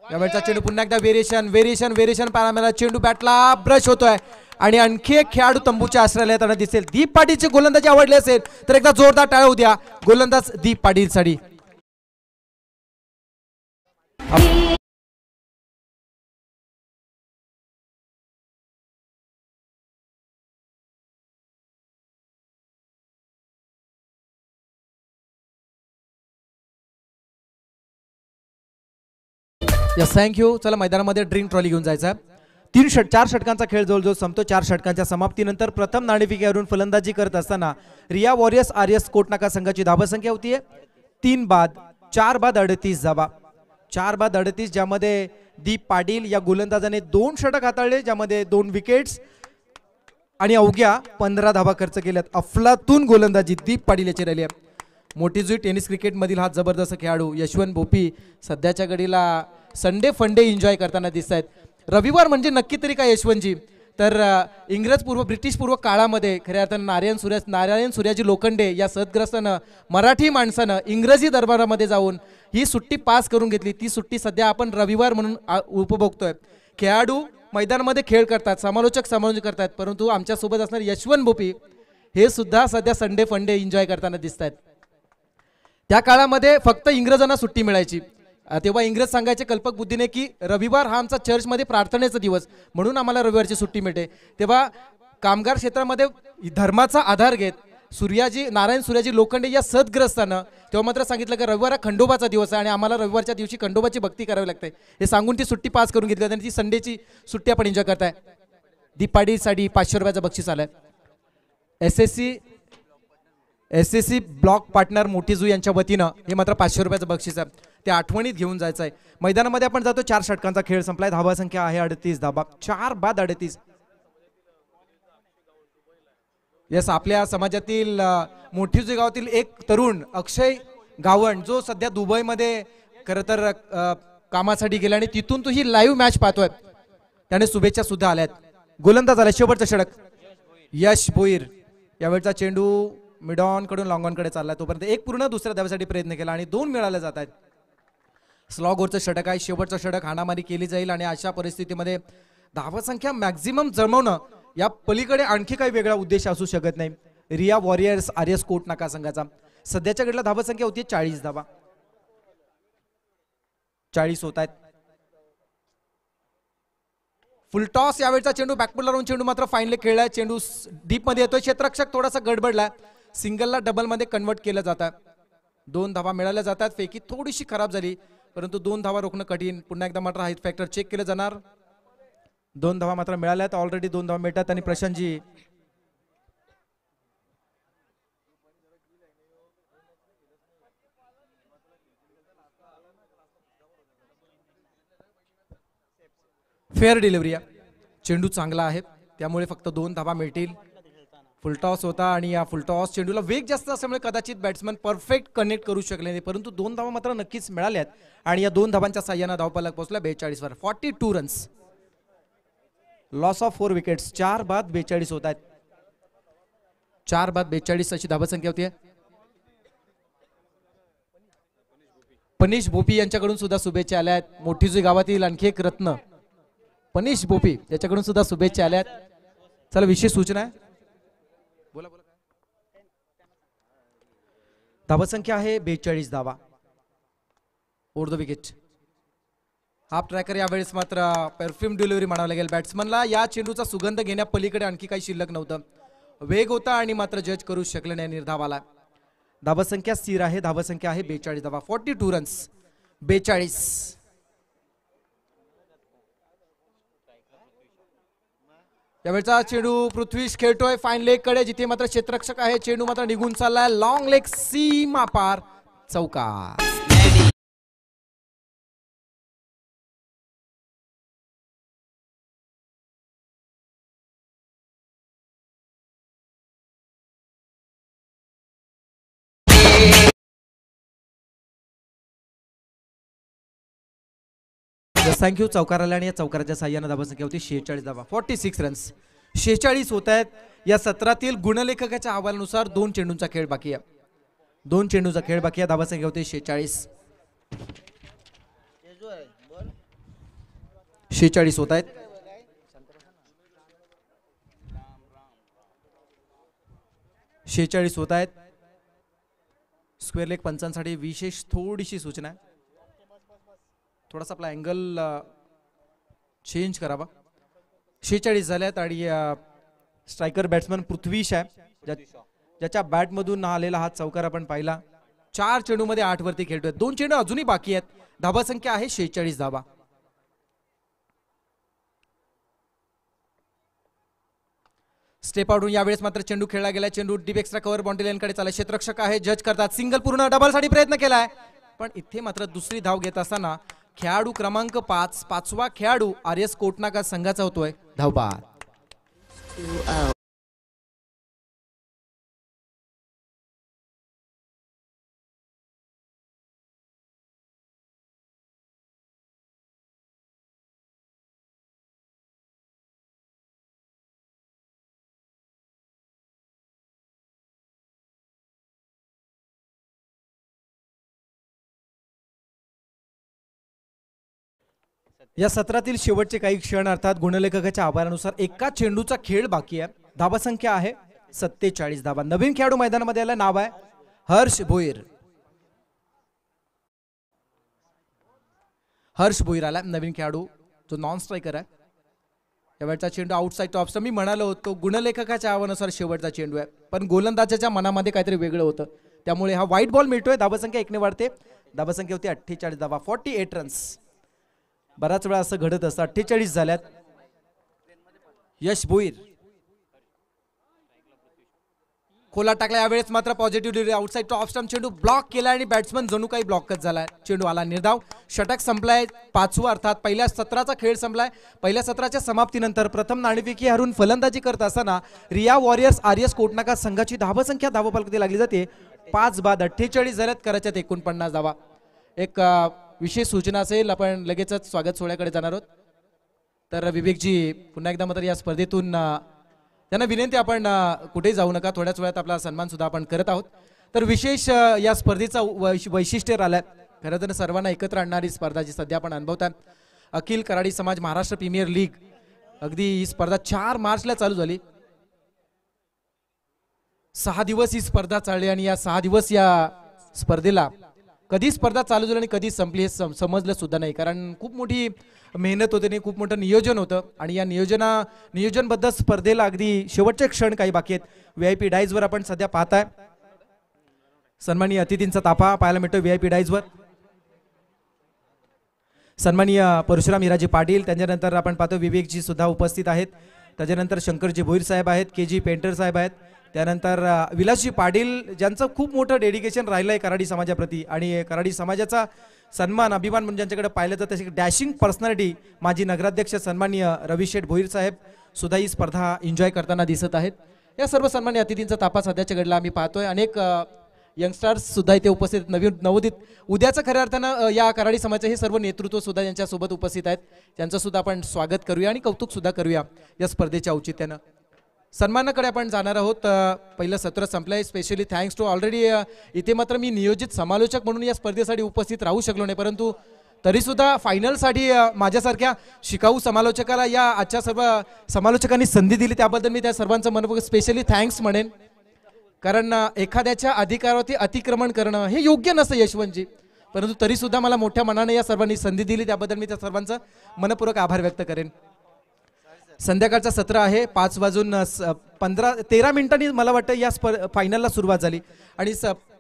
यावेळचा चेंडू पुन्हा एकदा व्हेरिएशन पाहायला. चेंडू बॅटला ब्रश होतोय आणि आणखी एक खेळाडू तंबूच्या आश्रयाला येताना दिसेल. दीप पाटीलची गोलंदाजी आवडली असेल तर एकदा जोरदार टाळ्या होऊ द्या गोलंदाज दीप पाटीलसाठी. Yes thank you. चला मैदानामध्ये ड्रिंक ट्रॉली घेऊन जायचं. चार षटकांचा खेळ जवळजवळ संपतो. 4 षटकांच्या समाप्तीनंतर प्रथम नाणेफेकीवरून फलंदाजी करत असताना रिया वॉरियर्स आर्यस कोटनाका संघाची धावसंख्या होतीये 3 बाद 4 बाद 38 धावा. 4 बाद 38, ज्यामध्ये दीप पाटील या गोलंदाजाने 2 षटक हाताळले, ज्यामध्ये 2 विकेट्स आणि अवघ्या 15 धावा खर्च केल्यात. अफलातून गोलंदाजी दीप पाटील याची राहिली आहे. मोठीजुई टेनिस क्रिकेटमधील हा जबरदस्त खेळाडू यशवंत भोपी सध्याच्या घडीला संडे फंडे एन्जॉय करताना दिसत आहेत. रविवार म्हणजे नक्की तरी काय यशवंतजी, तर ब्रिटिश पूर्व काळामध्ये खऱ्या अर्थानं नारायण सूर्याजी लोखंडे या सदग्रस्तानं मराठी माणसानं इंग्रजी दरबारामध्ये जाऊन ही सुट्टी पास करून घेतली. ती सुट्टी सध्या आपण रविवार म्हणून उपभोगतोय. खेळाडू मैदानामध्ये खेळ करतात, समालोचक समालोचन करतात, परंतु आमच्यासोबत असणारे यशवंत भोपी हे सुद्धा सध्या संडे फंडे एन्जॉय करताना दिसत आहेत. त्या काळामध्ये फक्त इंग्रजांना सुट्टी मिळायची. तेव्हा इंग्रज सांगायचे कल्पक बुद्धीने की रविवार हा आमचा चर्चमध्ये प्रार्थनेचा दिवस, म्हणून आम्हाला रविवारची सुट्टी मिळते. तेव्हा कामगार क्षेत्रामध्ये धर्माचा आधार घेत नारायण सूर्याजी लोखंडे या सदग्रस्तानं तेव्हा मात्र सांगितलं की रविवार हा खंडोबाचा दिवस आहे आणि आम्हाला रविवारच्या दिवशी खंडोबाची भक्ती करावी लागते, हे सांगून ती सुट्टी पास करून घेतली आणि ती संडेची सुट्टी आपण एन्जॉय करताय. दीपाडीसाठी 500 रुपयाचं बक्षीस आलंय. एसएससी ब्लॉक पार्टनर मोठीजू यांच्या वतीनं हे मात्र 500 रुपयाचं बक्षीस आहे, ते आठवणीत घेऊन जायचं आहे. मैदानामध्ये आपण जातो. 4 षटकांचा खेळ संपलाय. धावा संख्या आहे 38 धावा. 4 बाद 38. यस, आपल्या समाजातील मोठीजू गावातील एक तरुण अक्षय गावण जो सध्या दुबईमध्ये खरं तर कामासाठी गेला आणि तिथून तो ही लाईव्ह मॅच पाहतोय, त्याने शुभेच्छा सुद्धा आल्यात. गोलंदाज आला शेवटचं षटक यश भोईर. यावेळचा चेंडू मिडॉन कडून लॉंगॉन कडे चाललाय, तोपर्यंत एक पूर्ण दुसऱ्या धावेसाठी प्रयत्न केला आणि 2 मिळाले जात आहेत. स्लॉगवरचं षटक आहे, शेवटचं षटक हाणामारी केली जाईल आणि अशा परिस्थितीमध्ये धावसंख्या मॅक्झिमम जमवणं या पलीकडे आणखी काही वेगळा उद्देश असू शकत नाही. रिया वॉरियर्स आर्यस कोटनाका संघाचा सध्याच्या घडीला धावसंख्या होती 40 धावा. 40 होत आहेत. फुलटॉस यावेळचा चेंडू बॅकफुटला राहून चेंडू मात्र फाईनली खेळलाय. चेंडू डीप मध्ये येतोय. क्षेत्ररक्षक थोडासा गडबडलाय. सिंगलला डबल मध्ये कन्वर्ट केलं जातात. 2 धावा मिळाल्या जातात. फेकी थोडीशी खराब झाली, परंतु 2 धावा रोखणं कठीण. पुन्हा एकदा मात्र हाईट फॅक्टर चेक केलं जाणार. 2 धावा मात्र मिळाल्यात. ऑलरेडी 2 धावा मिळतात आणि प्रशांतजी फेअर डिलिव्हरी आहे. चेंडू चांगला आहे, त्यामुळे फक्त 2 धावा मिळतील. फुलटॉस होता आणि या फुलटॉस चेंडूला वेग जास्त असल्यामुळे कदाचित बॅट्समन परफेक्ट कनेक्ट करू शकले नाही, परंतु 2 धावा मात्र नक्कीच मिळाल्यात आणि या 2 धावांच्या साह्यानं धावफलक पोहोचला 42 वर. 42 रन्स. Loss of 4 wickets. 4 बाद 42 होत आहेत. 4 बाद 42 अशी धावसंख्या होती. पनिश भोपी यांच्याकडून सुद्धा शुभेच्छा आल्यात. मोठीजुई गावातील आणखी एक रत्न पनिश भोपी याच्याकडून सुद्धा शुभेच्छा आल्यात. चला, विशेष सूचना आहे. बोला. धावसंख्या आहे 42 धावा. Over the wicket. Half tracker यावेळेस मात्र परफ्यूम डिलिव्हरी म्हणावं लागेल. बॅट्समनला या चेंडूचा सुगंध घेण्या पलीकडे आणखी काही शिल्लक नव्हतं. वेग होता आणि मात्र जज करू शकले नाही निर्धावाला. धावसंख्या स्थिर आहे. धावसंख्या आहे 42 धावा. 42 रन्स. 42. यावेळचा चेंडू पृथ्वीश खेळतोय फाईन लेग कडे, जिथे मात्र क्षेत्ररक्षक आहे. चेंडू मात्र निघून चाललाय. लॉंग लेग सीमा पार. चौकार. थँक्यू. चौकार आला आणि या चौकाराच्या साह्यानं धावसंख्या होती 46 धावा. 46 रन्स. 46 होत आहेत. या सत्रातील गुणलेखकाच्या अहवालानुसार 2 चेंडूंचा खेळ बाकी आहे. 2 चेंडूचा खेळ बाकी आहे. धावसंख्या होती 46. 46 होत आहेत. होत आहेत. स्क्वेअर लेग पंचांसाठी विशेष थोडीशी सूचना आहे. थोडासा आपला अँगल चेंज करावा. 46 झाल्यात आणि स्ट्रायकर बॅट्समन पृथ्वीश आहे, ज्याच्या बॅटमधून आलेला हा चौकार आपण पाहिला. 4 चेंडूमध्ये 8 वरती खेळतोय. 2 चेंडू अजूनही बाकी आहेत. धावा संख्या आहे 46 धावा. स्टेप आउट यावेळेस मात्र चेंडू खेळला गेला, चेंडू डीप एक्स्ट्रा कव्हर बाउंड्री लाईनकडे चालला, क्षेत्ररक्षक आहे, जज करतात, सिंगल पूर्ण, डबल साठी प्रयत्न केलाय, पण इथे मात्र दुसरी धाव घेत असताना खेळाडू क्रमांक 5 पाचवा खेळाडू आर्यस कोटनाका संघाचा होतोय धावबाद. या सत्रातील शेवटचे काही क्षण अर्थात गुणलेखकाच्या आभारानुसार एका चेंडूचा खेळ बाकी आहे. धाबा संख्या आहे 47 धाबा. नवीन खेळाडू मैदानामध्ये आला, नाव आहे हर्ष भोईर. हर्ष भोईर आला नवीन खेळाडू, जो नॉन स्ट्रायकर आहे. यावेळचा चेंडू आउटसाइड टॉपचा, मी म्हणालो होतो गुणलेखकाच्या आव्हानानुसार शेवटचा चेंडू आहे, पण गोलंदाजाच्या मनामध्ये काहीतरी वेगळं होतं, त्यामुळे हा व्हाईट बॉल मिळतोय. धाबा संख्या 1 ने वाढते. धाबा संख्या होती 48 धाबा, 48 रन्स. बराच वेळा असं घडत असतं. 48 झाल्यात. यश भोईर खोला टाकला, यावेळेस मात्र positive delivery, outside top stump, चेंडू ब्लॉक केला आणि बॅट्समन जणू काही ब्लॉकच झालाय. चेंडू आला निर्धाव. षटक संपलाय 5वं, अर्थात पहिल्या सत्राचा खेळ संपलाय. पहिल्या सत्राच्या समाप्तीनंतर प्रथम नाणेफेकी हरून फलंदाजी करत असताना रिया वॉरियर्स आर्यस कोटनाका संघाची धावा संख्या धावफलकात लागली जाते 5 बाद 48 झाल्यात. कराच्यात 49 धावा. एक विशेष सूचना असेल, आपण लगेचच स्वागत सोहळ्याकडे जाणार आहोत. तर विवेकजी पुन्हा एकदा मात्र या स्पर्धेतून त्यांना विनंती, आपण कुठेही जाऊ नका, थोड्याच वेळात आपला सन्मान सुद्धा आपण करत आहोत. तर विशेष या स्पर्धेचा वैशिष्ट्य राहिलं, खरं तर सर्वांना एकत्र आणणारी स्पर्धा जी सध्या आपण अनुभवतात. अखिल कराडी समाज महाराष्ट्र प्रीमियर लीग, अगदी ही स्पर्धा 4 मार्चला चालू झाली. 6 दिवस ही स्पर्धा चालली आणि या 6 दिवस या स्पर्धेला कधी स्पर्धा चालू झाली आणि कधी संपली हे समजलं सुद्धा नाही, कारण खूप मोठी मेहनत होते, खूप मोठं नियोजन होतं. आणि या नियोजनबद्ध स्पर्धेला अगदी शेवटचे क्षण काही बाकी आहेत. VIP डाईजवर आपण सध्या पाहताय, सन्माननीय अतिथींचा ताफा पाहायला मिळतो VIP डाईजवर. सन्माननीय परशुराम हिराजी पाटील, त्याच्यानंतर आपण पाहतो विवेकजी सुद्धा उपस्थित आहेत. त्याच्यानंतर शंकरजी भोईर साहेब आहेत, KG पेंटर साहेब आहेत. त्यानंतर विलासजी पाटील, ज्यांचं खूप मोठं डेडिकेशन राहिलं आहे कराडी समाजाप्रती, आणि कराडी समाजाचा सन्मान अभिमान म्हणून ज्यांच्याकडे पाहिलं तर तशी डॅशिंग पर्सनॅलिटी माजी नगराध्यक्ष सन्माननीय रविशेठ भोईर साहेब सुद्धा ही स्पर्धा एन्जॉय करताना दिसत आहेत. या सर्व सन्माननीय अतिथींचा ताफा सध्याच्या घडला आम्ही पाहतोय. अनेक यंगस्टर्स सुद्धा इथे उपस्थित, नवीन नवोदित, उद्याचं खऱ्या अर्थानं या कराडी समाजाचे हे सर्व नेतृत्व सुद्धा यांच्यासोबत उपस्थित आहेत. त्यांचं सुद्धा आपण स्वागत करूया आणि कौतुक सुद्धा करूया या स्पर्धेच्या औचित्यानं. सन्मानाकडे आपण जाणार आहोत. पहिलं सत्र संपलंय. स्पेशली थँक्स टू ऑलरेडी इथे मात्र मी नियोजित समालोचक म्हणून या स्पर्धेसाठी उपस्थित राहू शकलो नाही, परंतु तरीसुद्धा फायनलसाठी माझ्यासारख्या शिकाऊ समालोचकाला या आजच्या सर्व समालोचकांनी संधी दिली, त्याबद्दल मी त्या सर्वांचं मनपूर्वक स्पेशली थँक्स म्हणेन. कारण एखाद्याच्या अधिकारावरती अतिक्रमण करणं हे योग्य नसतं यशवंतजी, परंतु तरीसुद्धा मला मोठ्या मनाने या सर्वांनी संधी दिली, त्याबद्दल मी त्या सर्वांचं मनपूर्वक आभार व्यक्त करेन. संध्याकाळचं सत्र आहे. 5 वाजून 13 मिनिटांनी मला वाटतं या फायनलला सुरुवात झाली आणि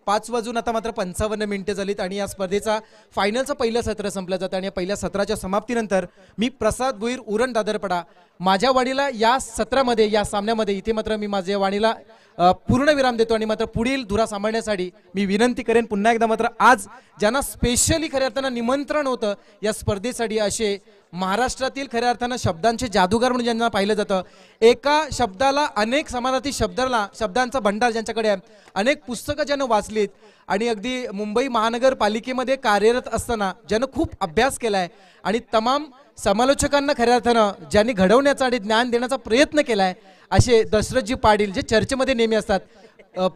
5 वाजून आता मात्र 55 मिनिटे झालीत आणि या स्पर्धेचा फायनलचं पहिलं सत्र संपलं जातं. आणि या पहिल्या सत्राच्या समाप्तीनंतर मी प्रसाद भोईर उरण दादरपडा माझ्या वाणीला या सत्रामध्ये, या सामन्यामध्ये इथे मात्र मी माझ्या वाणीला पूर्ण विराम देतो आणि मात्र पुढील धुरा सांभाळण्यासाठी मी विनंती करेन पुन्हा एकदा मात्र आज ज्यांना स्पेशली खऱ्या अर्थानं निमंत्रण होतं या स्पर्धेसाठी, असे महाराष्ट्रातील खऱ्या अर्थानं शब्दांचे जादूगार म्हणून ज्यांना पाहिलं जातं, एका शब्दाला अनेक समानार्थी शब्दांचा भंडार ज्यांच्याकडे आहे, अनेक पुस्तकं ज्यानं वाचलीत आणि अगदी मुंबई महानगरपालिकेमध्ये कार्यरत असताना ज्यानं खूप अभ्यास केलाय आणि तमाम समालोचकांना खऱ्या अर्थानं ज्यांनी घडवण्याचा आणि ज्ञान देण्याचा प्रयत्न केलाय, असे दशरथजी पाटील जे चर्चेमध्ये नेहमी असतात.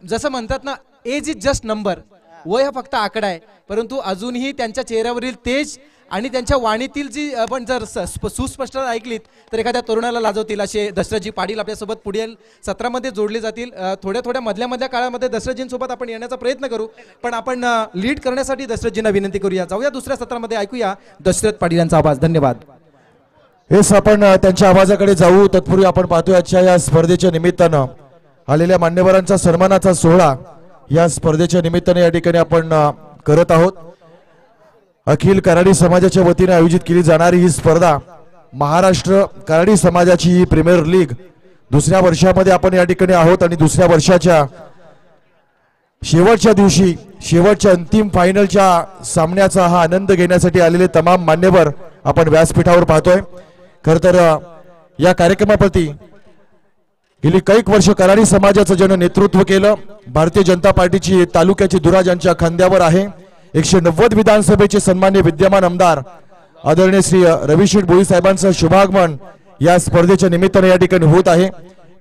जसं म्हणतात ना, एज इज जस्ट नंबर, वय हा फक्त आकडा आहे, परंतु अजूनही त्यांच्या चेहऱ्यावरील तेज आणि त्यांच्या वाणीतील जी आपण जर सुस्पष्टता ऐकलीत तर एखाद्या तरुणाला लाजवतील, असे दशरथजी पाटील आपल्यासोबत पुढील सत्रामध्ये जोडले जातील. थोड्या मधल्या काळामध्ये दशरथजींसोबत आपण येण्याचा प्रयत्न करू, पण आपण लीड करण्यासाठी दशरथजींना विनंती करूया. जाऊया दुसऱ्या सत्रामध्ये, ऐकूया दशरथ पाटील यांचा आवाज. धन्यवाद. हेच आपण त्यांच्या आवाजाकडे जाऊ. तत्पूर्वी आपण पाहतोय आजच्या या स्पर्धेच्या निमित्तानं आलेल्या मान्यवरांचा सन्मानाचा सोहळा या स्पर्धेच्या निमित्ताने या ठिकाणी आपण करत आहोत. अखिल कराडी समाजाच्या वतीने आयोजित केली जाणारी ही स्पर्धा महाराष्ट्र कराडी समाजाची ही प्रीमियर लीग दुसऱ्या वर्षामध्ये आपण या ठिकाणी आहोत आणि दुसऱ्या वर्षाच्या शेवटच्या दिवशी शेवटच्या अंतिम फायनलच्या सामन्याचा हा आनंद घेण्यासाठी आलेले तमाम मान्यवर आपण व्यासपीठावर पाहतोय। खर तर या कार्यक्रमाप्रती गेली कैक वर्ष कराडी समाजाचं ज्यानं नेतृत्व केलं, भारतीय जनता पार्टीची तालुक्याची धुरा ज्यांच्या खांद्यावर आहे, 190 विधानसभेचे सन्मान्य विद्यमान आमदार आदरणीय श्री रविशेठ भोई साहेबांचं शुभागमन या स्पर्धेच्या निमित्ताने या ठिकाणी होत आहे।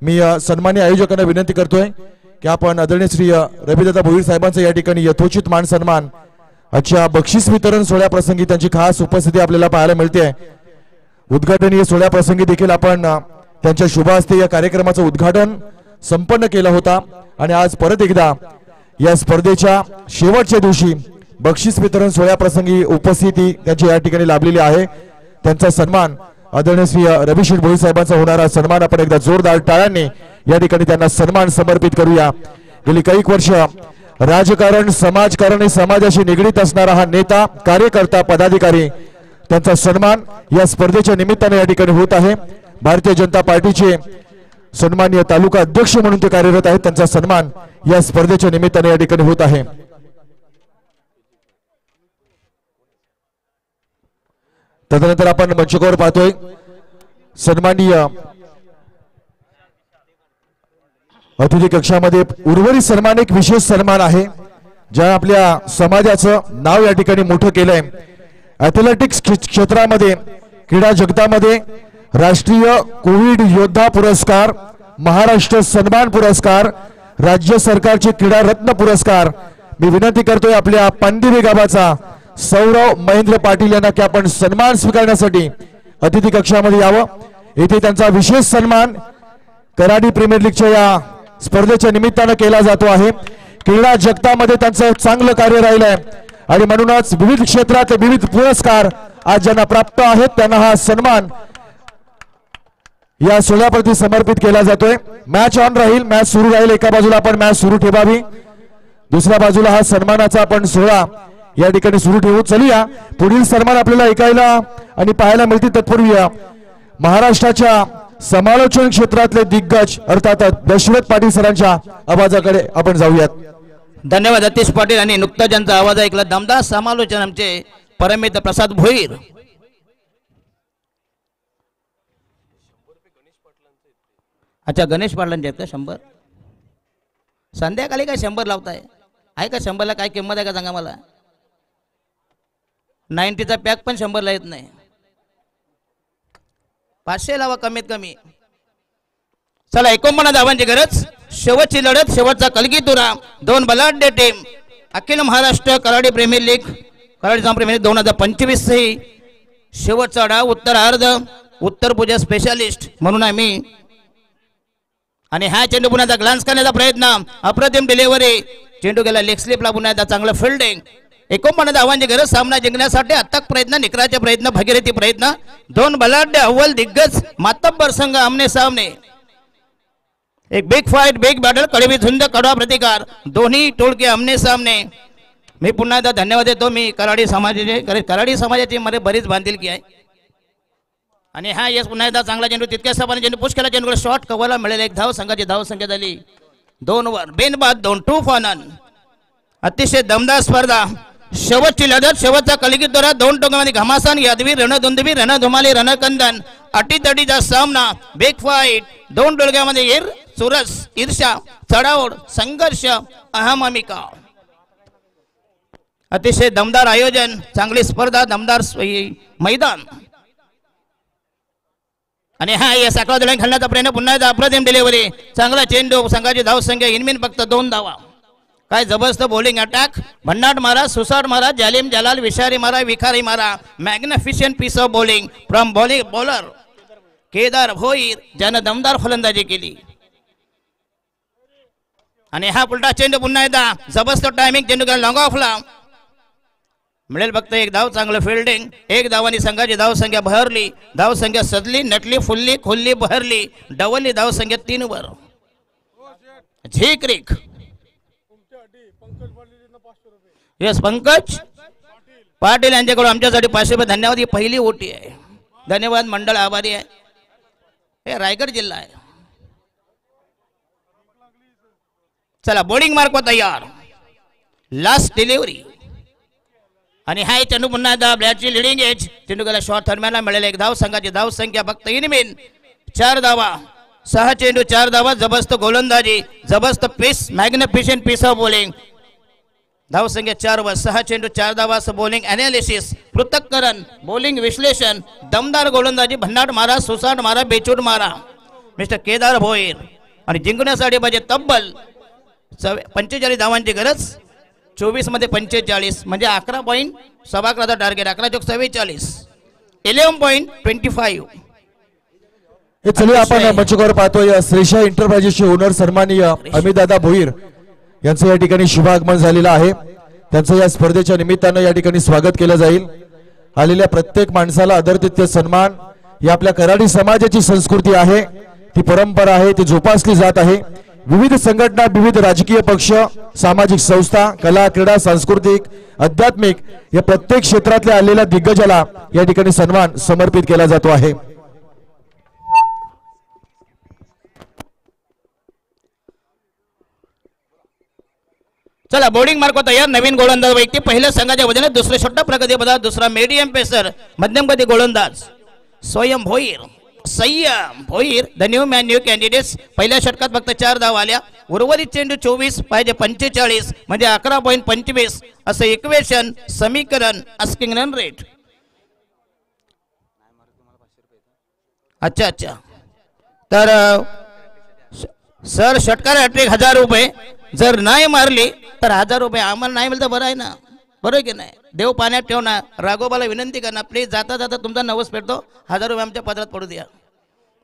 मी सन्मान्य आयोजकांना विनंती करतोय की आपण आदरणीय श्री रविदादा भोईर साहेबांचं या ठिकाणी यथोचित मान सन्मान आजच्या बक्षीस वितरण सोहळ्याप्रसंगी त्यांची खास उपस्थिती आपल्याला पाहायला मिळते। उद्घाटनीय सोहळ्याप्रसंगी देखील आपण त्यांच्या शुभ हस्ते या कार्यक्रमाचं उद्घाटन संपन्न केलं होता आणि आज परत एकदा या स्पर्धेच्या शेवटच्या दिवशी बक्षीस वितरण सोहळ्याप्रसंगी उपस्थिती त्यांची या ठिकाणी लाभलेली आहे। त्यांचा सन्मान आदरणीय श्री रविशेठ भोई साहेबांचा होणारा सन्मान आपण एकदा जोरदार टाळ्यांनी या ठिकाणी त्यांना सन्मान समर्पित करूया। गेली काही वर्ष राजकारण समाजकारण आणि समाजाशी निगडीत असणारा हा नेता कार्यकर्ता पदाधिकारी त्यांचा सन्मान या स्पर्धेच्या निमित्ताने या ठिकाणी होत आहे। भारतीय जनता पार्टीचे सन्माननीय तालुका अध्यक्ष म्हणून ते कार्यरत आहेत, त्यांचा सन्मान या स्पर्धेच्या निमित्ताने या ठिकाणी होत आहे। तदनंतर आपण मंचकावर पाहतोय सन्माननीय अतिथी कक्षामध्ये उर्वरित सन्मान एक विशेष सन्मान आहे ज्या आपल्या समाजाचं नाव या ठिकाणी मोठं केलंय। ॲथलेटिक्स क्षेत्रामध्ये क्रीडा जगतामध्ये राष्ट्रीय कोविड योद्धा पुरस्कार, महाराष्ट्र सन्मान पुरस्कार, राज्य सरकारचे क्रीडा रत्न पुरस्कार मी विनंती करतोय आपल्या पांदिरी गावाचा सौरव महेंद्र पाटील यांना की आपण सन्मान स्वीकारण्यासाठी अतिथी कक्षामध्ये यावं। येथे त्यांचा विशेष सन्मान कराडी प्रीमियर लीगच्या या स्पर्धेच्या निमित्तानं केला जातो आहे। क्रीडा जगतामध्ये त्यांचं चांगलं कार्य राहिलंय आणि म्हणूनच विविध क्षेत्रात विविध पुरस्कार आज ज्यांना प्राप्त आहेत त्यांना हा सन्मान या सोहळ्याप्रती समर्पित केला जातोय। मॅच ऑन राहील, मॅच सुरू राहील, एका बाजूला आपण मॅच सुरू ठेवावी, दुसऱ्या बाजूला हा सन्मानाचा आपण सोहळा या ठिकाणी सुरू ठेवू। चलूया पुढील सन्मान आपल्याला ऐकायला आणि पाहायला मिळतील। तत्पूर्वी महाराष्ट्राच्या समालोचन क्षेत्रातले दिग्गज अर्थात दशरथ पाटील सरांच्या आवाजाकडे आपण जाऊयात। धन्यवाद अतिश पाटील आणि नुकताच ज्यांचा आवाज ऐकला दमदार समालोचन आमचे परममित्र प्रसाद भोईर। अच्छा गणेश पाटलांचे आहेत का 100? संध्याकाळी काय 100 लावताय? आहे का 100ला काय किंमत आहे का सांगा मला? 90चा पॅक पण 100ला येत नाही, 500 लावा कमीत कमी। चला 49 धावांची गरज, शेवटची लढत, शेवटचा कलगीतुरा, 2 बलाढ्य team Akhil Maharashtra Karadi premier league Karadi premier league 2025 ही शेवटचा डाव उत्तरार्ध उत्तर पूजा स्पेशालिस्ट म्हणून आम्ही आणि हा चेंडू पुन्हा एकदा ग्लान्स करण्याचा प्रयत्न, अप्रतिम डिलिव्हरी, चेंडू गेला लेग स्लिपला, पुन्हा एकदा चांगलं फिल्डिंग। 49 धावांची गरज, सामना जिंकण्यासाठी अथक प्रयत्न, निकराचे प्रयत्न, भगीरथी प्रयत्न, 2 बलाढ्य अव्वल दिग्गज मातब्बर संघ आमने सामने, एक बिग फाइट बिग बॅटल, कडवी झुंड कडवा प्रतिकार, दोन्ही टोळके आमने सामने। मी पुन्हा एकदा धन्यवाद देतो मी कराडी समाजाची मध्ये बरीच बांधिलकी आहे आणि हा यस पुन्हा एकदा चांगला चेंडू, तितक्या सपाने चेंडू पुश केला, चेंडू शॉट कव्हरला मिळेल, एक धाव, संघाची धाव संख्या झाली 2 वर, बेनबाद 2, 2 फॉर नन। अतिशय दमदार स्पर्धा, शेवटची लढत, शेवटचा कलगी दौरा, 2 टोकामध्ये घमासान, यादवी, रणधुंदवी, रणधुमाली, रणकंदन, अटीतटीचा सामना, बिग फाईट, 2 टोळक्यामध्ये चुरस, ईर्षा, चढाओढ, संघर्ष, अहमामिका। अतिशय दमदार आयोजन, चांगली स्पर्धा, दमदार मैदान आणि हा या साखळा दळण घालण्याचा प्रयत्न, पुन्हा एकदा अप्रतिम डिलिव्हरी, चांगला चेंडू, संघाची धाव संख्या इनमिन फक्त 2 धावा। काय जबरदस्त बॉलिंग अटॅक, भन्नाट मारा, सुसाट मारा, जालिम जलाल, विषारी मारा, विखारी मारा, magnificent piece of bowling from bowler Kedar Bhoir ज्यानं दमदार फलंदाजी केली आणि हा पुलटा चेंडू पुन्हा एकदा जबरदस्त टायमिंग, चेंडू गेला लॉंग ऑफला, मिळेल फक्त 1 धाव, चांगलं फिल्डिंग, 1 धावांनी संघाची धाव संख्या बहरली, धाव संख्या सदली, नटली, फुलली, खुलली, बहरली, डवलली, धाव संख्या 3 वर। झिक्रिक यस पंकज पाटील यांच्याकडून आमच्यासाठी 500 रुपये धन्यवाद। ही पहिली ओटी आहे, धन्यवाद मंडळ आभारी आहे। हे रायगड जिल्हा आहे, चला बोर्डिंग मार्क तयार, लास्ट डिलिव्हरी आणि हाय चेंडू पुन्हा एकदा बॅटची लिडिंग एज. चेंडू गेला शॉर्ट दरम्यानला मिळालेला एक धाव. संघाची धाव संख्या फक्त इनमिन 4 धावा, 6 चेंडू 4 धावा. जबरदस्त गोलंदाजी, जबरदस्त पीस, मॅग्निफिशंट पीस ऑफ बॉलिंग. धाव संख्या 4 वर 6 चेंडू 4 धावा. बॉलिंग अनालिसिस, पृथक्करण, बॉलिंग विश्लेषण, दमदार गोलंदाजी, भन्नाट मारा, सुसाट मारा, बेचूट मारा मिस्टर केदार भोईर. आणि जिंकण्यासाठी पाहिजे तब्बल 45 धावांची गरज. 24 मध्ये 45 म्हणजे 11 पॉईंट. सव्वा 11चा टार्गेट, 11 चौक 44, 11.25. हे चलिए आपण मंचकावर पाहतोय श्रेषा एंटरप्राइजेसचे ओनर सन्माननीय अमितदादा भोईर यांचं या ठिकाणी शुभागमन झालेलं आहे. त्यांचं या स्पर्धेच्या निमित्तानं या ठिकाणी स्वागत केलं जाईल. आलेल्या प्रत्येक माणसाला आदरातिथ्य सन्मान ही आपल्या कराडी समाजाची संस्कृती आहे, ती परंपरा आहे, ती जोपासली जात आहे. विविध संघटना, विविध राजकीय पक्ष, सामाजिक संस्था, कला, क्रीडा, सांस्कृतिक, आध्यात्मिक या प्रत्येक क्षेत्रातल्या आलेल्या दिग्गजाला या ठिकाणी सन्मान समर्पित केला जातो आहे. चला बोर्डिंग मार्क तयार. नवीन गोलंदाज व्यक्ती पहिल्या संघाच्या वजनात, दुसरे छोटा प्रगती पदार्थ, दुसरा मीडियम पेसर, मध्यम गती गोलंदाज स्वयं भोईर. संयम Bhoir the new man new candidates. पहिल्या षटकात फक्त 4 धावा आल्या. उर्वरित चेंडू 24 पाहिजे 45 म्हणजे 11.25 असं इक्वेशन, समीकरण, आस्किंग रन रेट. अच्छा अच्छा. तर सर षटकार हॅट्रिक 1000 रुपये. जर नाही मारली तर 1000 रुपये. आम्हाला नाही मिळतं बरं आहे ना, बरोबर की नाही. देव पाण्यात ठेवणार. राघोबाला विनंती करणार, प्लीज जाता जाता तुमचा नवस पेटतो, 1000 रुपये आमच्या पदरात पडू द्या.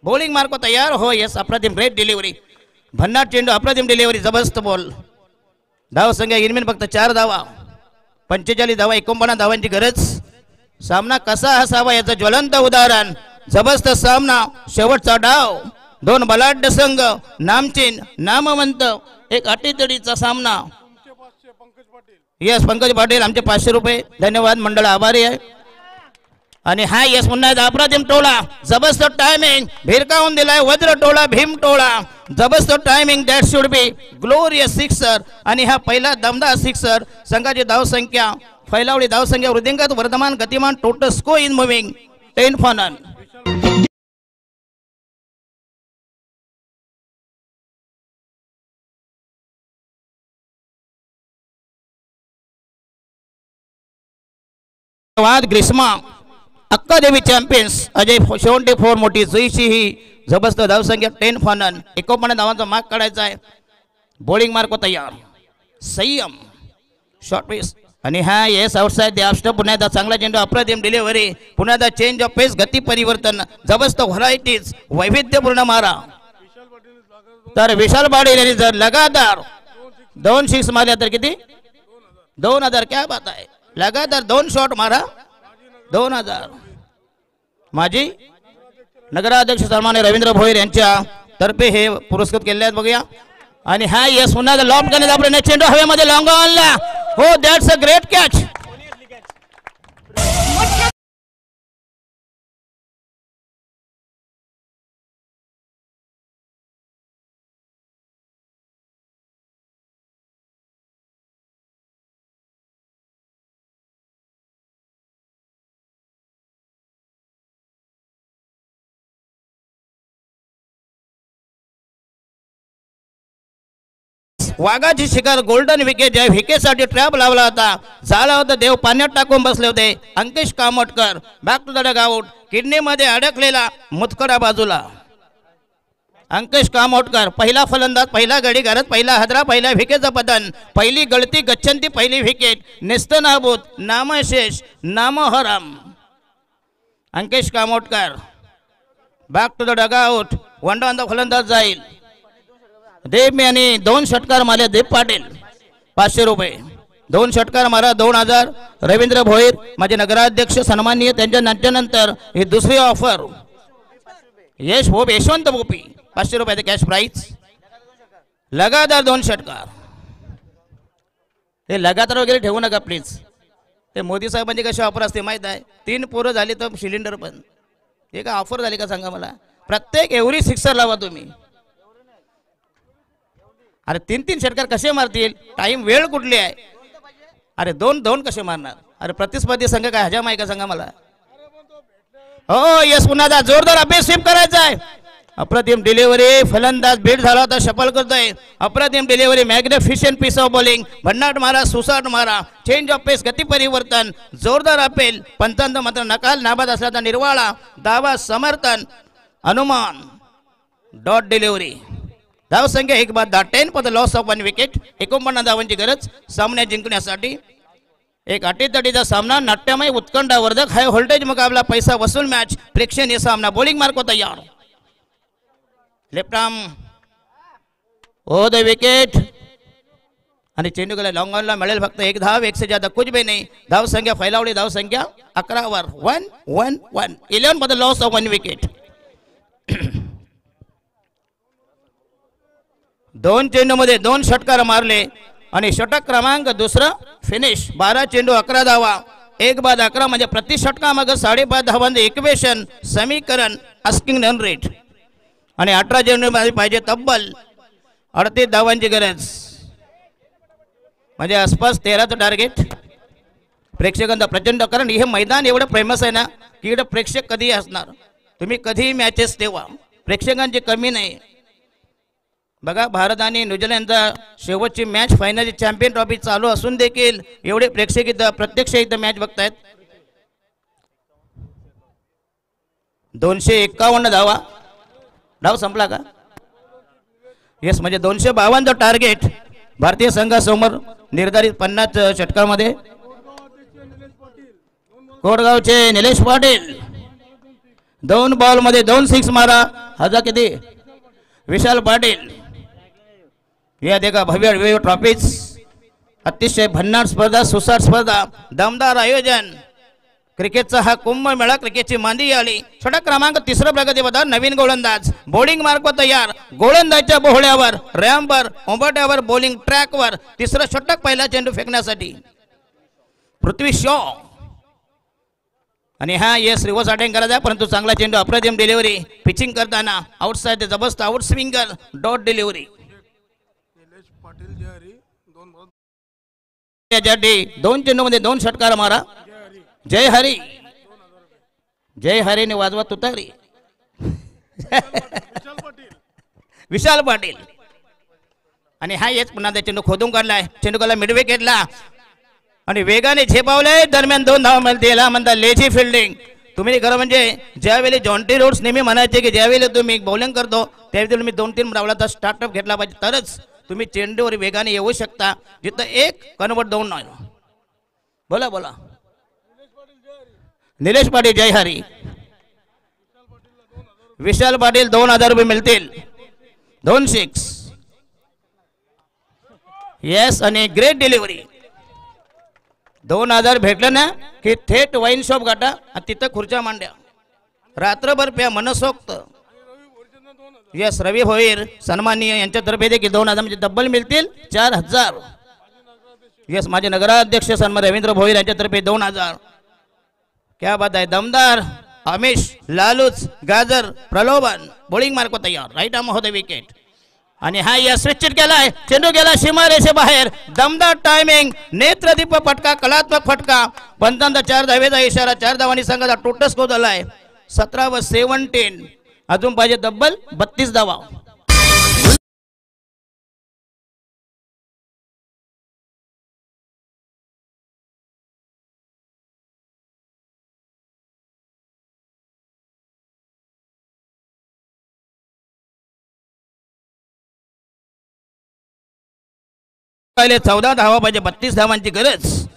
बॉलिंग मार्क तयार. हो यस, अप्रतिम, ग्रेट डिलिव्हरी, भन्नाट चेंडू, अप्रतिम डिलिव्हरी, जबरदस्त बॉल. धाव संख्या इनमिन फक्त 4 धावा, 45 धावा, 49 धावांची गरज. सामना कसा असावा याचं ज्वलंत उदाहरण. जबरदस्त सामना, शेवटचा डाव, 2 बलाढ्य संघ, नामचीन, नामवंत, एक अटीतडीचा सामना. यस पंकज पाटील आमचे 500 रुपये. धन्यवाद, मंडळ आभारी आहे. आणि हा यस पुन्हा अप्रतिम टोळा, जबरदस्त टायमिंग, भिरकावून दिलाय वज्र टोळा, भीम टोळा, जबरदस्त timing, that should B glorious sixer. आणि हा पहिला दमदार सिक्सर. संघाची धाव संख्या फैलावली, धाव संख्या वृद्धिंगत, वर्धमान, गतिमान, total score in moving 10 for none. Greeshma Akkadevi champions Ajay 74 मोठी जुईची ही जबरदस्त धाव संख्या 10 for none. 51 धावांचा मार्क काढायचा आहे. बॉलिंग मार्क तयार. संयम शॉर्ट पेस आणि हा येस आउटसाइड द ऑफ. पुन्हा एकदा चांगला चेंडू, अप्रतिम डिलिव्हरी, पुन्हा एकदा चेंज ऑफ पेस, गती परिवर्तन, जबरदस्त व्हरायटीज, वैविध्यपूर्ण मारा. तर विशाल पाटील यांनी जर लगातार 2 6 मारल्या तर किती 2000. क्या बात आहे. लगातार 2 शॉट मारा, 2000. माजी नगराध्यक्ष सन्माननीय रवींद्र भोईर यांच्या तर्फे हे पुरस्कृत केले आहेत. बघूया. आणि हा यस पुन्हा लॉफ्ट करण्याचा प्रयत्न, चेंडू हवेमध्ये लॉंग ऑनला. हो दॅट्स अ ग्रेट कॅच. वाघाची शिकार, गोल्डन विकेट. ज्या विकेटसाठी ट्रॅप लावला होता, झाला होता, देव पाण्यात टाकून बसले होते. Ankesh Kamotkar back to the dugout. किडनीमध्ये अडकलेला मुतखडा बाजूला. अंकेश कामोटकर पहिला फलंदाज, पहिला गडी घरात, पहिला हदरा, पहिला विकेटचं पतन, पहिली गळती गच्छंती, पहिली विकेट, नेस्तनाभूत, नामशेष, नामहराम. Ankesh Kamotkar back to the dugout. वनडाऊनचा फलंदाज जाईल. देव यांनी 2 षटकार मारले. देव पाटील 500 रुपये. 2 षटकार मारा, 2000. रवींद्र भोईर माझे नगराध्यक्ष सन्माननीय, त्यांच्या नाट्यानंतर ही दुसरी ऑफर. यश भोप, यशवंत भोपी 500 रुपयाचे कॅश प्राईज. लगातार 2 षटकार. ते लगातार वगैरे ठेवू नका प्लीज. ते मोदी साहेबांची कशी ऑफर असते माहीत आहे. 3 पोरं झाली तर सिलेंडर पण. हे का ऑफर झाली का सांगा मला. प्रत्येक एव्हरी सिक्सर लावा तुम्ही. अरे 3-3 षटकार कसे मारतील? टाइम वेळ कुठली आहे? अरे 2-2 कसे मारणार? अरे प्रतिस्पर्धी संघ काय हजाम आहे का सांगा मला? हो यस, पुन्हा जोरदार अभ्यास स्वीप करायचा आहे. अप्रतिम डिलिव्हरी, फलंदाज बीट झाला होता, शफल करतोय. अप्रतिम डिलिव्हरी, मॅग्निफिशियंट पीस ऑफ बॉलिंग, भन्नाट मारा, सुसाट मारा, चेंज ऑफ पेस, गती परिवर्तन, जोरदार अपेल, पंचांत मात्र नकाल, नाबाद असल्याचा निर्वाळा, दावा समर्थन, अनुमान, डॉट डिलिव्हरी. धाव संख्या 1/10 for the loss of 1 wicket. 49 धावांची गरज सामना जिंकण्यासाठी. एक अटीतटीचा सामना, नाट्यमय, उत्कंठावर्धक, हाय व्होल्टेज मुकाबला, पैसा वसूल मॅच, प्रेक्षणीय सामना. बॉलिंग मार्को तयार. Left arm over the wicket आणि चेंडू गेला लॉंग ऑनला. मिळेल फक्त 1 धाव, 1 से ज्यादा कुछ भी नहीं. धाव संख्या फैलावली, धाव संख्या 11 वर. 1-1-1 11 for the loss of 1 wicket. 2 चेंडूमध्ये 2 षटकार मारले आणि षटक क्रमांक दुसरं फिनिश. 12 चेंडू 11 धावा. 1/11 म्हणजे प्रति षटका मग 5.5 धावांचं इक्वेशन समीकरण, आस्किंग रन रेट. आणि 18 चेंडूमध्ये पाहिजे तब्बल 38 धावांची गरज, म्हणजे आसपास 13चं टार्गेट. प्रेक्षकांचा प्रचंड, कारण हे मैदान एवढं फेमस आहे ना की इकडे प्रेक्षक कधीही असणार. तुम्ही कधीही मॅचेस ठेवा, प्रेक्षकांची कमी नाही. बघा भारत आणि न्यूझीलंडचा शेवटची मॅच, फायनलची चॅम्पियन ट्रॉफी चालू असून देखील एवढे प्रेक्षक इथं प्रत्यक्ष इथं मॅच बघतायत. 251 धावा. धाव संपला का? येस, म्हणजे 252 टार्गेट भारतीय संघासमोर निर्धारित 50 षटकामध्ये. कोडगावचे निलेश पाटील 2 बॉलमध्ये 2 सिक्स मारा. हजार किती? विशाल पाटील. या देखा भव्य ट्रॉफीज, अतिशय भन्नाट स्पर्धा, सुसाट स्पर्धा, दमदार आयोजन. क्रिकेटचा हा कुंभमेळा, क्रिकेटची मांदी आली. षटक क्रमांक 3 प्रगतीपथावर नवीन गोलंदाज. बॉलिंग मार्को तयार. गोलंदाजच्या बोहळ्यावर, रॅम्पवर, उंबरठ्यावर, बॉलिंग ट्रॅकवर. 3रं षटक, पहिला चेंडू फेकण्यासाठी पृथ्वी शॉ. आणि हा यस रिव्हर्स अटॅक करायचा, परंतु चांगला चेंडू, अप्रतिम डिलिव्हरी. पिचिंग करताना आउटसाइड जबरदस्त आउट स्विंगर, डॉट डिलिव्हरी. 2 चेंडूमध्ये 2 षटकार मारा. जय हरी, जय हरीने वाजवा तुतारी. विशाल पाटील. आणि हा येच पुन्हा चेंडू खोदून काढलाय. चेंडू काढला मिड विकेटला आणि वेगाने झेपावले. दरम्यान 2 धावा मिळतील. याला म्हणतात लेझी फिल्डिंग. तुम्ही खरं म्हणजे ज्यावेळी जॉन्टी रोड्स नेहमी म्हणायचे की ज्यावेळी तुम्ही बॉलिंग करतो त्यावेळी तुम्ही 2-3 डावला स्टार्टअप घेतला पाहिजे, तरच तुम्ही चेंडूवर वेगाने येऊ शकता. जिथं 1 कन्वर्ट 2 नाही. बोला बोला. निलेश पाटील जय हरी. विशाल पाटील 2000 रुपये मिळतील. 2 सिक्स. येस, आणि ग्रेट डिलिव्हरी. 2000 भेटलं ना की थेट वाईन शॉप गाठा आणि तिथं खुर्च्या मांड्या, रात्रभर प्या मनसोक्त. येस, रवी भोईर सन्माननीय यांच्यातर्फे देखील 2000 म्हणजे डब्बल मिळतील 4000. येस, माझे नगराध्यक्ष सन्मान रवींद्र भोईर यांच्यातर्फे 2000. क्या बात आहे. दमदार अमेश, लालूच, गाजर, प्रलोभन. बॉलिंग मार्को तयार. राईट आर्म होते विकेट. आणि हा या स्विच केलाय. चेंडू गेला सीमारेषे बाहेर. दमदार टायमिंग, नेत्रदीप फटका, कलात्मक फटका. पंचांचा 4 धावेचा इशारा. 4 धावांनी संघाचा टोटल स्कोर झालाय 17-17. अजून पाहिजे डब्बल 32 धावा. पहिले 14 धावा पाहिजे, 32 धावांची गरज.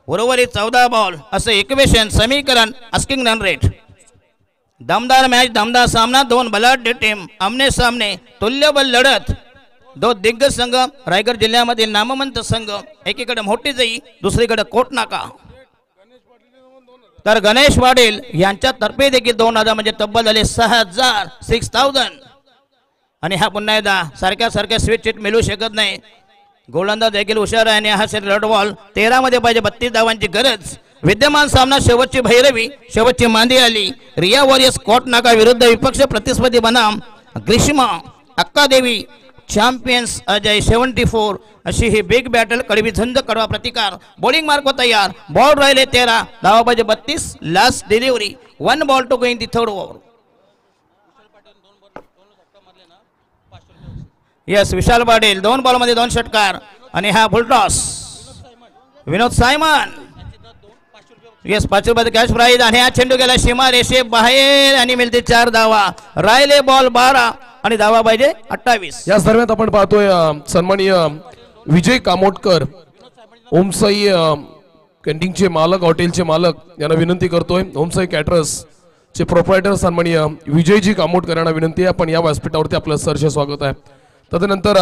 उर्वरित 14 बॉल असं इक्वेशन समीकरण, आस्किंग रन रेट. दमदार मॅच, दमदार सामना. 2 बलाढ्य टीम आमने सामने, तुल्यबल लढत. 2 दिग्गज संघ, रायगड जिल्ह्यामधील नामवंत संघ. एकीकडे मोठी जाई, दुसरीकडे कोटनाका. तर गणेश पाटील यांच्यातर्फे देखील 2000 म्हणजे तब्बल झाले 6000. आणि हा पुन्हा एकदा सारख्या स्विच चिट मिळू शकत नाही. गोलंदाज देखील हुशार आहे आणि हा रेड बॉल 13 मध्ये पाहिजे, 32 धावांची गरज. विद्यमान सामना शेवटची भैरवी, शेवटची मांदी आली. रिया वॉरियर्स कोटनाका विरुद्ध विपक्ष प्रतिस्पर्धी बनाम ग्रीष्मा, अक्कादेवी, चॅम्पियन्स अजय 74 अशी ही बिग बॅटल कडवी झंझ कडवा प्रतिकार. बॉलिंग मार्क तयार. बॉल राहिले 13 धावा पाहिजे 32. Last delivery 1 ball to go in the third over. Yes Vishal Patil 2 ball मध्ये 2 षटकार आणि हा फुलटॉस. विनोद सायमन येस 5 रुपयाचा कॅश प्राईज आणि हा चेंडू गेला सीमा रेषे बाहेर आणि मिळते 4 धावा. राहिले बॉल 12 आणि धावा पाहिजे 28. याच दरम्यान आपण पाहतोय सन्माननीय विजय कामोटकर ओमसाई कॅन्टीनचे मालक हॉटेलचे मालक यांना विनंती करतोय. ओमसाई कॅटरर्स चे प्रोप्रायटर सन्माननीय विजयजी कामोटकर यांना विनंती आहे आपण या व्यासपीठावरती आपलं सहर्ष स्वागत आहे. तदनंतर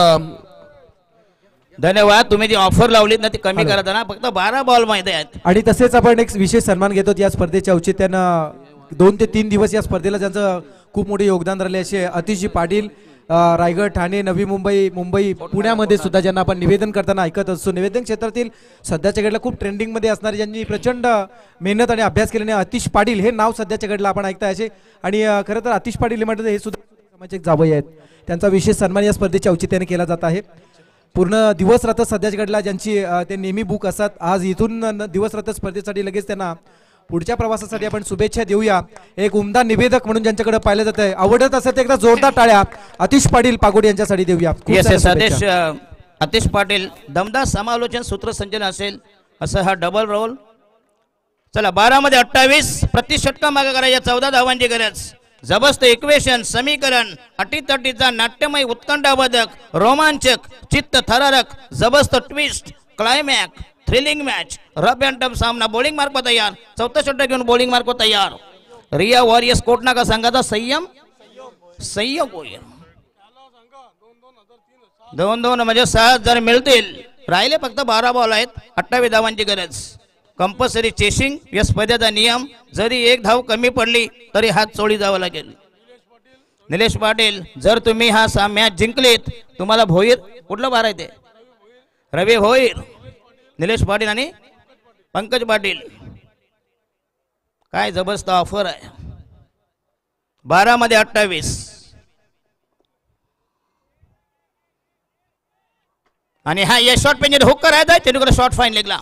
धन्यवाद. तुम्ही जी ऑफर लावलीत ना ती कमी करता ना फक्त 12 बॉल माहिती आहेत. आणि तसेच आपण एक विशेष सन्मान घेतो या स्पर्धेच्या औचित्यानं 2 ते 3 दिवस या स्पर्धेला ज्यांचं खूप मोठे योगदान राहिले असे अतिशजी पाटील रायगड ठाणे नवी मुंबई मुंबई पुण्यामध्ये सुद्धा ज्यांना आपण निवेदन करताना ऐकत असतो. निवेदन क्षेत्रातील सध्याच्या घडीला खूप ट्रेंडिंगमध्ये असणारे ज्यांनी प्रचंड मेहनत आणि अभ्यास केल्याने अतिश पाटील हे नाव सध्याच्या घडीला आपण ऐकताय असे. आणि खरं तर अतिश पाटील लिमिटेड हे सुद्धा सामाजिक जावई आहेत. त्यांचा विशेष सन्मान या स्पर्धेच्या औचित्याने केला जात आहे. पूर्ण दिवस रात्र सध्याच्या घडला ज्यांची ते नेहमी बुक असतात. आज इथून दिवस रात्र स्पर्धेसाठी लगेच त्यांना पुढच्या प्रवासासाठी आपण शुभेच्छा देऊया. एक उमदा निवेदक म्हणून ज्यांच्याकडे पाहिलं जात आहे आवडत असेल तर एकदा जोरदार टाळ्या आतिश पाटील पागोडी यांच्यासाठी देऊया. आतिश पाटील दमदार समालोचन सूत्रसंचलन असेल असं हा डबल रोल. चला 12 मध्ये 28 प्रतिषटका मागे करायच्या 14 धावांची गरज. जबरदस्त इक्वेशन समीकरण अटीतटीचा नाट्यमय उत्कंठाबोधक रोमांचक चित्त थरारक जबरदस्त twist climax thrilling match rough and tough सामना. बॉलिंग मार्क तयार 14 षटक घेऊन बॉलिंग मार्क तयार. रिया वॉरियर्स कोटनाका संघाचा संयम होईल. 2-2 म्हणजे 6 जर मिळतील. राहिले फक्त 12 बॉल आहेत 28 धावांची गरज. कंपल्सरी चेसिंग या स्पर्धेचा नियम. जरी 1 धाव कमी पडली तरी हात चोळी जावं लागेल. निलेश पाटील जर तुम्ही हा मॅच जिंकलीत तुम्हाला भोईर कुठलं बार आहे ते रवी भोईर निलेश पाटील आणि पंकज पाटील. काय जबरदस्त ऑफर आहे. 12 मध्ये 28 आणि हा या शॉर्ट पेंजेड हुक करायचा चेंडूकडे शॉर्ट फाईन लेगला.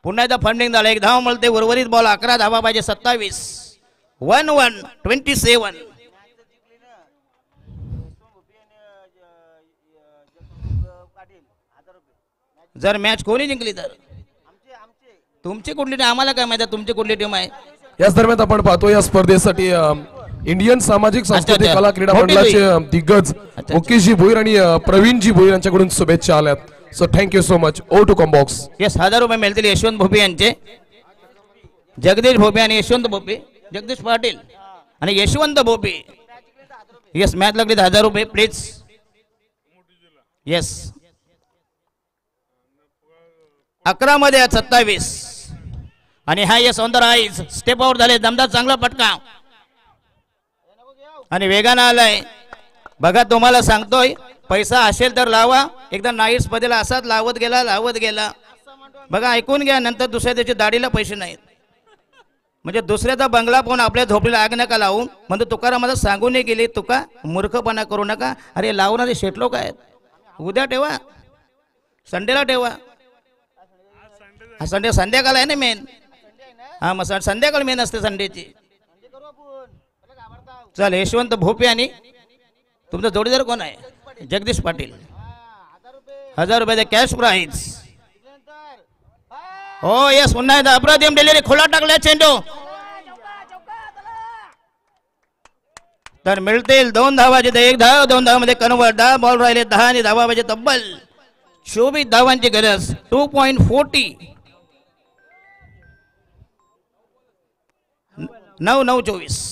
पुन्हा एकदा फंडिंग झालं 1 धाव मिळते. उर्वरित बॉल 11 धावा पाहिजे 27. 1-1 27. जर मॅच कोणी जिंकली तर तुमची कुठली टीम आम्हाला काय माहिती तुमची कुठली टीम आहे. याच दरम्यान आपण पाहतो या स्पर्धेसाठी इंडियन सामाजिक सांस्कृतिक कला क्रीडा मंडळाचे दिग्गज मुकेशजी भोईर आणि प्रवीणजी भोईर यांच्याकडून शुभेच्छा आल्यात. So thank you so much. ओ टू कॉम्बॉक्स. येस 1000 रुपये मिळतील यशवंत भोपे यांचे. जगदीश भोपे आणि यशवंत भोपे जगदीश पाटील आणि यशवंत भोपे. येस मॅच लागली 1000 रुपये प्लीज. येस 11 मध्ये 27 आणि हा yes on the rise step out झाले. दमदार चांगला पटका आणि वेगानं आलाय. बघा तुम्हाला सांगतोय पैसा असेल तर लावा. एकदा नाईट स्पर्धेला असाच लावत गेला बघा ऐकून घ्या. नंतर दुसऱ्या दिवशी दाढीला पैसे नाहीत म्हणजे दुसऱ्याचा बंगला पाहून आपल्या झोपडीला आग नका लावू. म्हणजे तुकारामाला सांगून गेली तुका मूर्खपणा करू नका. अरे लावणारे शेट लोक आहेत. उद्या ठेवा संडेला ठेवा. हा संडे संध्याकाळ आहे ना मेन. हा मग संध्याकाळ मेन असते संडेची. चल यशवंत भोपे आणि तुमचा जोडीदार कोण आहे जगदीश पाटील. 1000 रुपयाचा कॅश प्राईज. हो यस पुन्हा एकदा अप्रतिम डिलिव्हरी खुला टाकला चेंडू तर मिळतील 2 धावाचे. 1 धाव 2 धावामध्ये कन्वर्ट. 10 बॉल राहिले 10 आणि धावा पाहिजे तब्बल 24 धावांची गरज. 2.40 9-9-24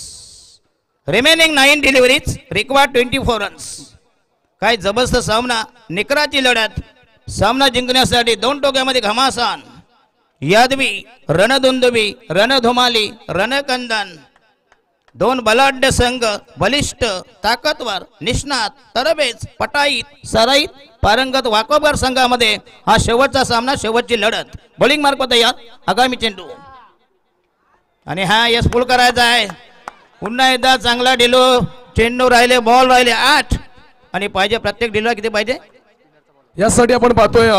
रिमेनिंग 9 डिलिव्हरीज रिक्वायर्ड 24 रन्स. काय जबरदस्त सामना. निकराची लढत. सामना जिंकण्यासाठी 2 टोक्यामध्ये घमासान यादवी रणदुंदुबी रणधुमाली रणकंदन. 2 बलाढ्य संघ बलिष्ठ ताकदवर निष्णात तरबेज पटाईत सराईत पारंगत वाकोबर संघामध्ये हा शेवटचा सामना शेवटची लढत. बॉलिंग मार्क तयार. आगामी चेंडू आणि हा यस फुल करायचा आहे. पुन्हा एकदा चांगला डिलो चेंडू राहिले बॉल राहिले 8 आणि पाहिजे प्रत्येक डीलरला किती पाहिजे? यासाठी आपण पाहतोय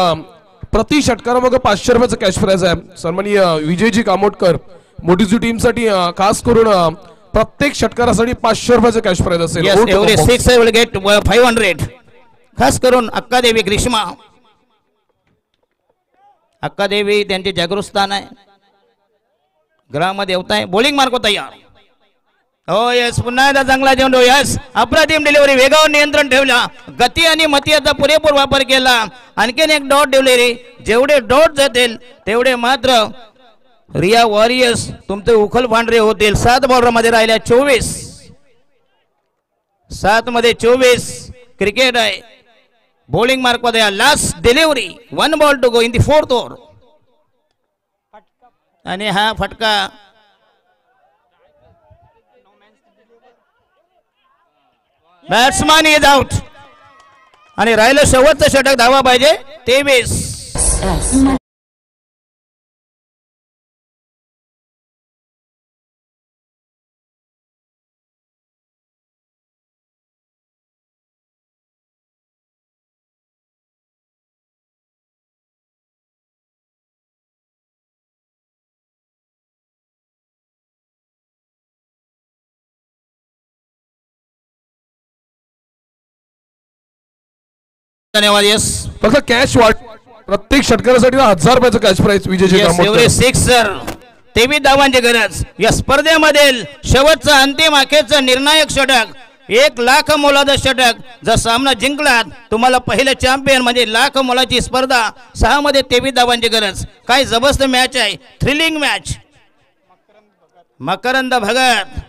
प्रति षटकारामागे 500 रुपयाचं कॅश प्राइज आहे. सन्माननीय विजयजी कामोटकर मोठीजी टीम साठी खास करून प्रत्येक षटकारासाठी 500 रुपयाचं कॅश प्राइज असेल. Yes, every six will get 500. खास करून अक्कादेवी ग्रीष्मा, अक्कादेवी त्यांचे जागृत स्थान आहे, ग्रामदेवता आहे. बॉलिंग मार्क तयार. हो यस, पुन्हा एकदा चांगला चेंडू. यस, अप्रतिम डिलिव्हरी, वेगावर नियंत्रण ठेवला, गती आणि मतीचा पुरेपूर वापर केला. आणखीन एक डॉट डिलिव्हरी. जेवढे डॉट जातील तेवढे मात्र रिया वॉरियर्स तुमचे उखल फांडरे होतील. 7 बॉलर मध्ये राहिल्या 24. 7 मध्ये 24 क्रिकेट आहे. बॉलिंग मार्क मध्ये last delivery. 1 ball to go in the 4th over. आणि हा फटका बॅट्समॅन इज आउट. आणि राहिलं शेवटचं षटक, धावा पाहिजे 23. धन्यवाद. यस, फक्त कॅश वाट प्रत्येक षटकारासाठी 1000 रुपयाचं कॅश प्राइज विजयजी कामोटकर. 6 23 धावांची गरज. या स्पर्धेमधील शेवटचा अंतिम अखेरचं निर्णायक षटक, 1 लाख मोलाचं षटक. जर सामना जिंकलात तुम्हाला पहिले चॅम्पियन म्हणजे लाख मोलाची स्पर्धा. 6 मध्ये 23 धावांची गरज. काय जबरदस्त मॅच आहे, थ्रिलिंग मॅच. मकरंद भगत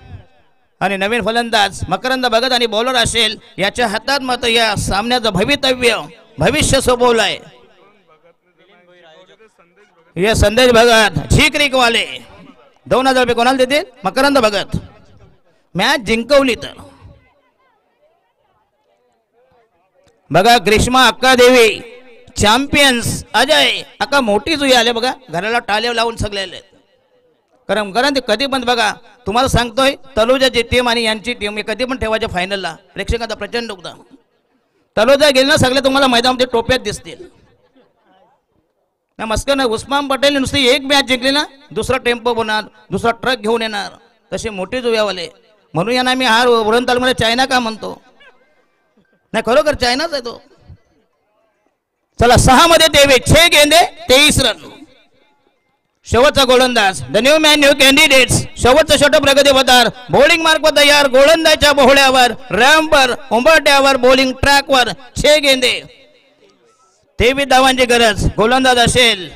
आणि नवीन फलंदाज मकरंद भगत आणि बॉलर असेल याच्या हातात मात्र या सामन्याचं भविष्य सोपवलं आहे. हे संदेश भगत झिक्रिकवाले 2000 रुपये कोणाला देतील? मकरंद भगत. मॅच जिंकवली तर बघा. ग्रीष्मा अक्कादेवी चॅम्पियन्स. अजय अक्का मोठी जुई आले बघा, घराला टाळ्या लावून सगळे. कारण ते कधी पण बघा, तुम्हाला सांगतोय तलोजाची टीम आणि यांची टीम मी कधी पण ठेवायच्या फायनलला. प्रेक्षकांचा प्रचंड योगदान. तलोजा गेले ना सगळे तुम्हाला मैदानामध्ये टोप्यात दिसतील. ना मस्कर ना उस्मान पटेल नुसती एक मॅच जिंकली ना दुसरा टेम्पो बनणार, दुसरा ट्रक घेऊन येणार. तसे मोठे जुव्यावाले. म्हणून यांना मी हा वरून तालमध्ये चायना का म्हणतो. नाही खरोखर चायनाच आहे तो. चला 6 मध्ये 6 गेंदे 23 रन. शेवटचा गोलंदाज the new man new candidates. शेवटचं षटक प्रगती पथार. बॉलिंग मार्क तयार. गोलंदाजच्या बोहळ्यावर, रॅम्पवर, उंबरट्यावर, बॉलिंग ट्रॅकवर 6 गेंदे 23 धावांची गरज. गोलंदाज असेल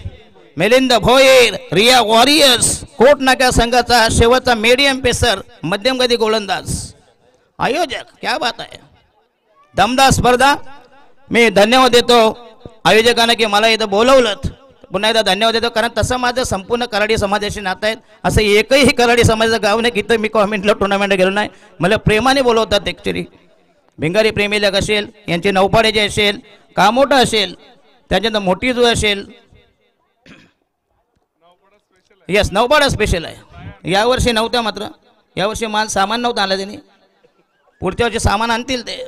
मिलिंद भोईर, रिया वॉरियर्स कोट नाक्या संघाचा शेवटचा मीडियम पेसर, मध्यम गती गोलंदाज. आयोजक क्या बात आहे, दमदार स्पर्धा. मी धन्यवाद देतो आयोजकांना की मला इथं बोलवलं. पुन्हा एकदा धन्यवाद देतो, कारण तसं माझं संपूर्ण कराडी समाजाशी नातं आहेत. असं एकही कराडी समाजाचं गाव नाही की इथं मी कॉमेंटला टुर्नामेंट गेलो नाही. मला प्रेमाने बोलवतात ॲक्च्युली. भिंगारी प्रेमी लेख असेल, यांचे नौपाड्याचे असेल, कामोटा असेल, त्याच्यानंतर मोठी जू असेल. यस, नौपाडा स्पेशल आहे. यावर्षी नव्हत्या, मात्र यावर्षी माल सामान नव्हतं आला त्यांनी. पुढच्या वर्षी सामान आणतील ते.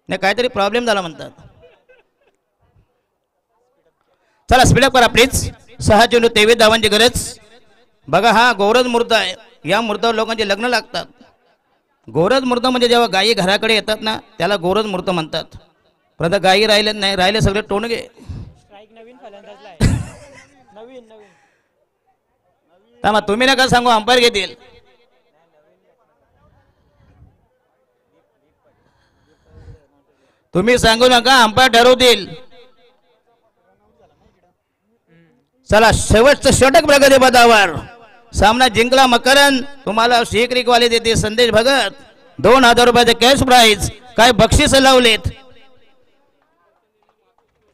नाही काहीतरी प्रॉब्लेम झाला म्हणतात. चला स्पीडअप करा प्लीज. 6 चेंडू 23 धावांची गरज. बघा हा गोरज मूर्त आहे. या मूर्तावर लोकांचे लग्न लागतात. गोरज मूर्त म्हणजे जेव्हा गायी घराकडे येतात ना त्याला गोरज मूर्त म्हणतात. पण आता गायी राहिले नाही, राहिले सगळे टोणगे. नवीन तुम्ही नका सांगू, अंपायर घेतील. तुम्ही सांगू नका, अंपायर ठरवतील. चला शेवटचं षटक प्रगती पदावर. सामना जिंकला मकरंद. तुम्हाला शेखरिकवाले देते संदेश भगत. 2000 रुपयाचे कॅश प्राइज. काय बक्षीस लावलेत.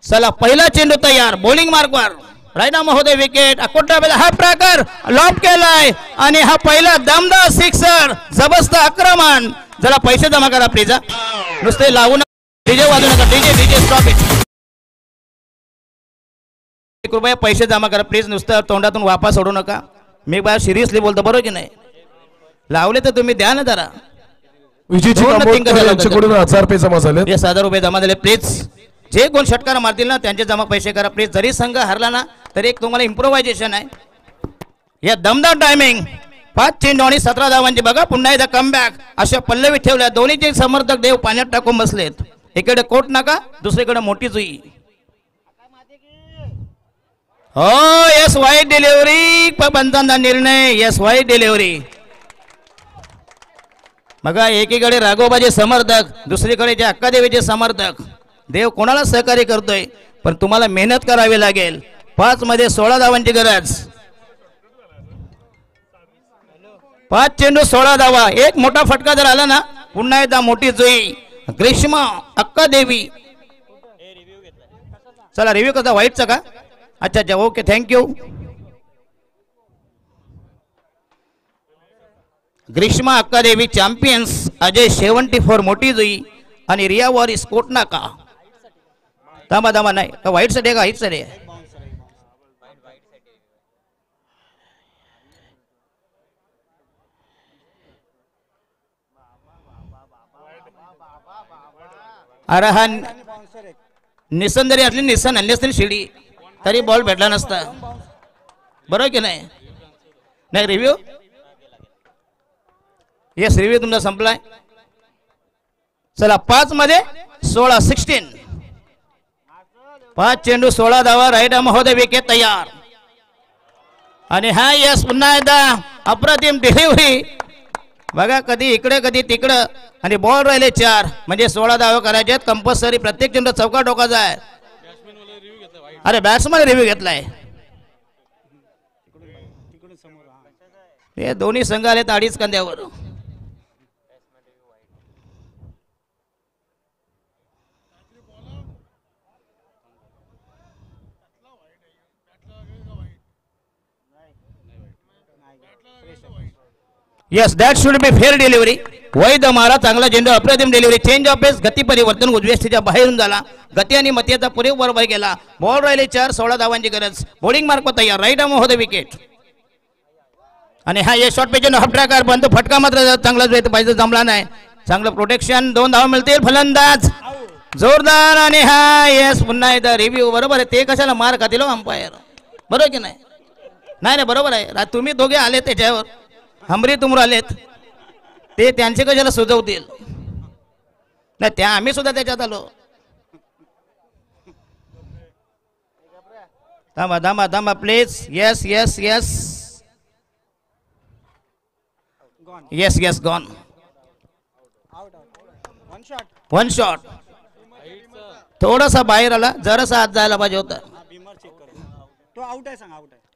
चला पहिला चेंडू तयार. बॉलिंग मार्कवर रायना महोदय विकेट. अकोटा हा प्रकार लॉप केलाय आणि हा पहिला दमदार सिक्सर. जबरदस्त आक्रमण. जरा पैसे जमा करा प्लीज. नुसते लावून डीजे वाजू नका. DJ stop it. कृपया पैसे जमा करा प्लीज. नुसतं तोंडातून वापस सोडू नका. मी बा सिरियसली बोलतो, बरोबर की नाही. लावले तर तुम्ही द्या ना जरा. विजयजी दोन कामोडकर तीन यांच्याकडून 1000 रुपये जमा झाले. 10,000 रुपये जमा झाले. प्लीज जे कोण षटकार मारतील ना त्यांचे जमा पैसे करा प्लीज. जरी संघ हरला ना तरी एक तुम्हाला इम्प्रोव्हायझेशन आहे. या दमदार टायमिंग 5 चेंडू आणि 17 धावांची बघा. पुन्हा एकदा कमबॅक अशा पल्लवी ठेवल्या. दोन्हीचे समर्थक देव पाण्यात टाकून बसलेत. इकडे कोट नाका दुसरीकडे मोठी जुई. हो यस वाईट डिलिव्हरी. पंचांचा निर्णय यस वाईट डिलिव्हरी. बघा एकीकडे राघोबाचे समर्थक दुसरीकडे जे अक्कादेवीचे समर्थक. देव कोणाला सहकार्य करतोय पण तुम्हाला मेहनत करावी लागेल. 5 मध्ये 16 धावांची गरज. 5 चेंडू 16 धावा. एक मोठा फटका जर आला ना पुन्हा एकदा मोठी जुई. ग्रीष्मा अक्कादेवी. चला रिव्ह्यू कसा वाईटचा का. अच्छा अच्छा okay thank you. Greeshma Akkadevi champions. Ajay 74 मोठी जुई आणि रिया वॉरिस कोटनाका. थांबा थांबा नाही का वाईट साठी आहे का हिट साठी आहे. अरे हा निसन जरी असली निसन आणली असली शिडी तरी बॉल भेटला नसता. बरोबर की नाही. नाही रिव्ह्यू येस रिव्ह्यू तुमचा संपलाय. चला 5 मध्ये 16 5 चेंडू 16 धावा. राईट महोदय विकेट तयार. आणि हा यस पुन्हा एकदा अप्रतिम डिलिव्हरी. बघा कधी इकडे कधी तिकडं आणि बॉल राहिले 4 म्हणजे 16 धावा करायचे आहेत कंपल्सरी. प्रत्येक चेंडू चौका टोकाचा आहे. अरे बॅट्समन रिव्ह्यू घेतलाय. हे दोन्ही संघ आले 2.5 कंद्यावर. Yes that should be fair delivery. वैध मारा चांगला चेंडू अप्रतिम डिलिव्हरी. चेंज ऑफ पेस गती परिवर्तन उजव्या स्थितीच्या बाहेरून झाला. गती आणि मतीचा पुरेपूर बरोबर गेला. बॉल राहिले 4 16 धावांची गरज. बॉलिंग मार्क तयार. राईट महोदय विकेट. आणि हा ये शॉर्ट पेजन हपटाकार बंद. फटका मात्र चांगलाच पाहिजे जमला नाही. चांगलं प्रोटेक्शन. 2 धावा मिळतील. फलंदाज जोरदार. आणि हा येस पुन्हा एकदा रिव्ह्यू. बरोबर आहे. ते कशाला मार खातील अंपायर. बरोबर की नाही. नाही बरोबर आहे. तुम्ही दोघे आले त्याच्यावर हमरी तुमर आलेत ते त्यांचे कशाला सुचवतील. नाही त्या आम्ही सुद्धा त्याच्यात आलो. थांबा थांबा थांबा please. Yes yes yes yes yes gone. 1 shot. थोडासा बाहेर आला. जरासा आत जायला पाहिजे होता.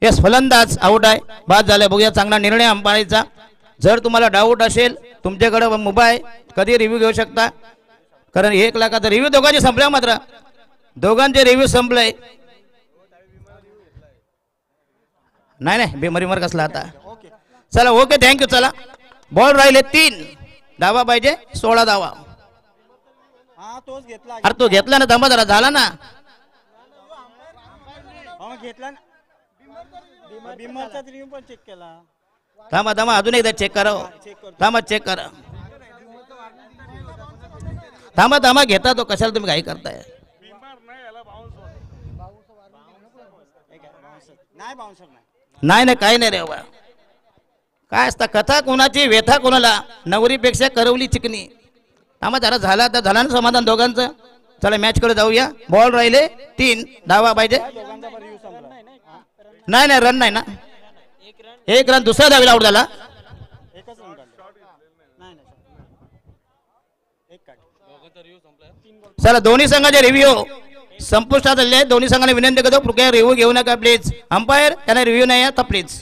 येस फलंदाज आउट आहे. बाद झाले. बघूया चांगला निर्णय अंपायरचा. जर तुम्हाला डाऊट असेल तुमच्याकडे मोबाईल कधी रिव्ह्यू घेऊ शकता. कारण 1 लाखाचा रिव्ह्यू दोघांचे संपले. मात्र दोघांचे रिव्ह्यू संपले. नाही नाही बेमरीमर कसला आता. चला ओके थँक्यू. चला बॉल राहिले 3 धावा पाहिजे 16 धावा. अरे तो घेतला ना. थांबा जरा झाला ना. थांबा थांबा अजून एकदा चेक करा. थांबा चेक करा. थांबा थांबा घेता तो. कशाला तुम्ही घाई करताय. नाही नाही काही नाही रे बाबा. काय असतं कथा कोणाची व्यथा कोणाला. नवरीपेक्षा करवली चिकनी. थांबा जरा झाला तर झाला ना समाधान दोघांचं. चला मॅच कडे जाऊया. बॉल राहिले 3 धावा पाहिजे. नाही नाही रन नाही ना. 1 रन दुसऱ्या धावेला आउट झाला. चला दोन्ही संघाचे रिव्ह्यू संपुष्टात आले. दोन्ही संघाने विनंती करतो कृपया रिव्ह्यू घेऊ नका प्लीज. अंपायर त्यांना रिव्ह्यू नाही आता प्लीज.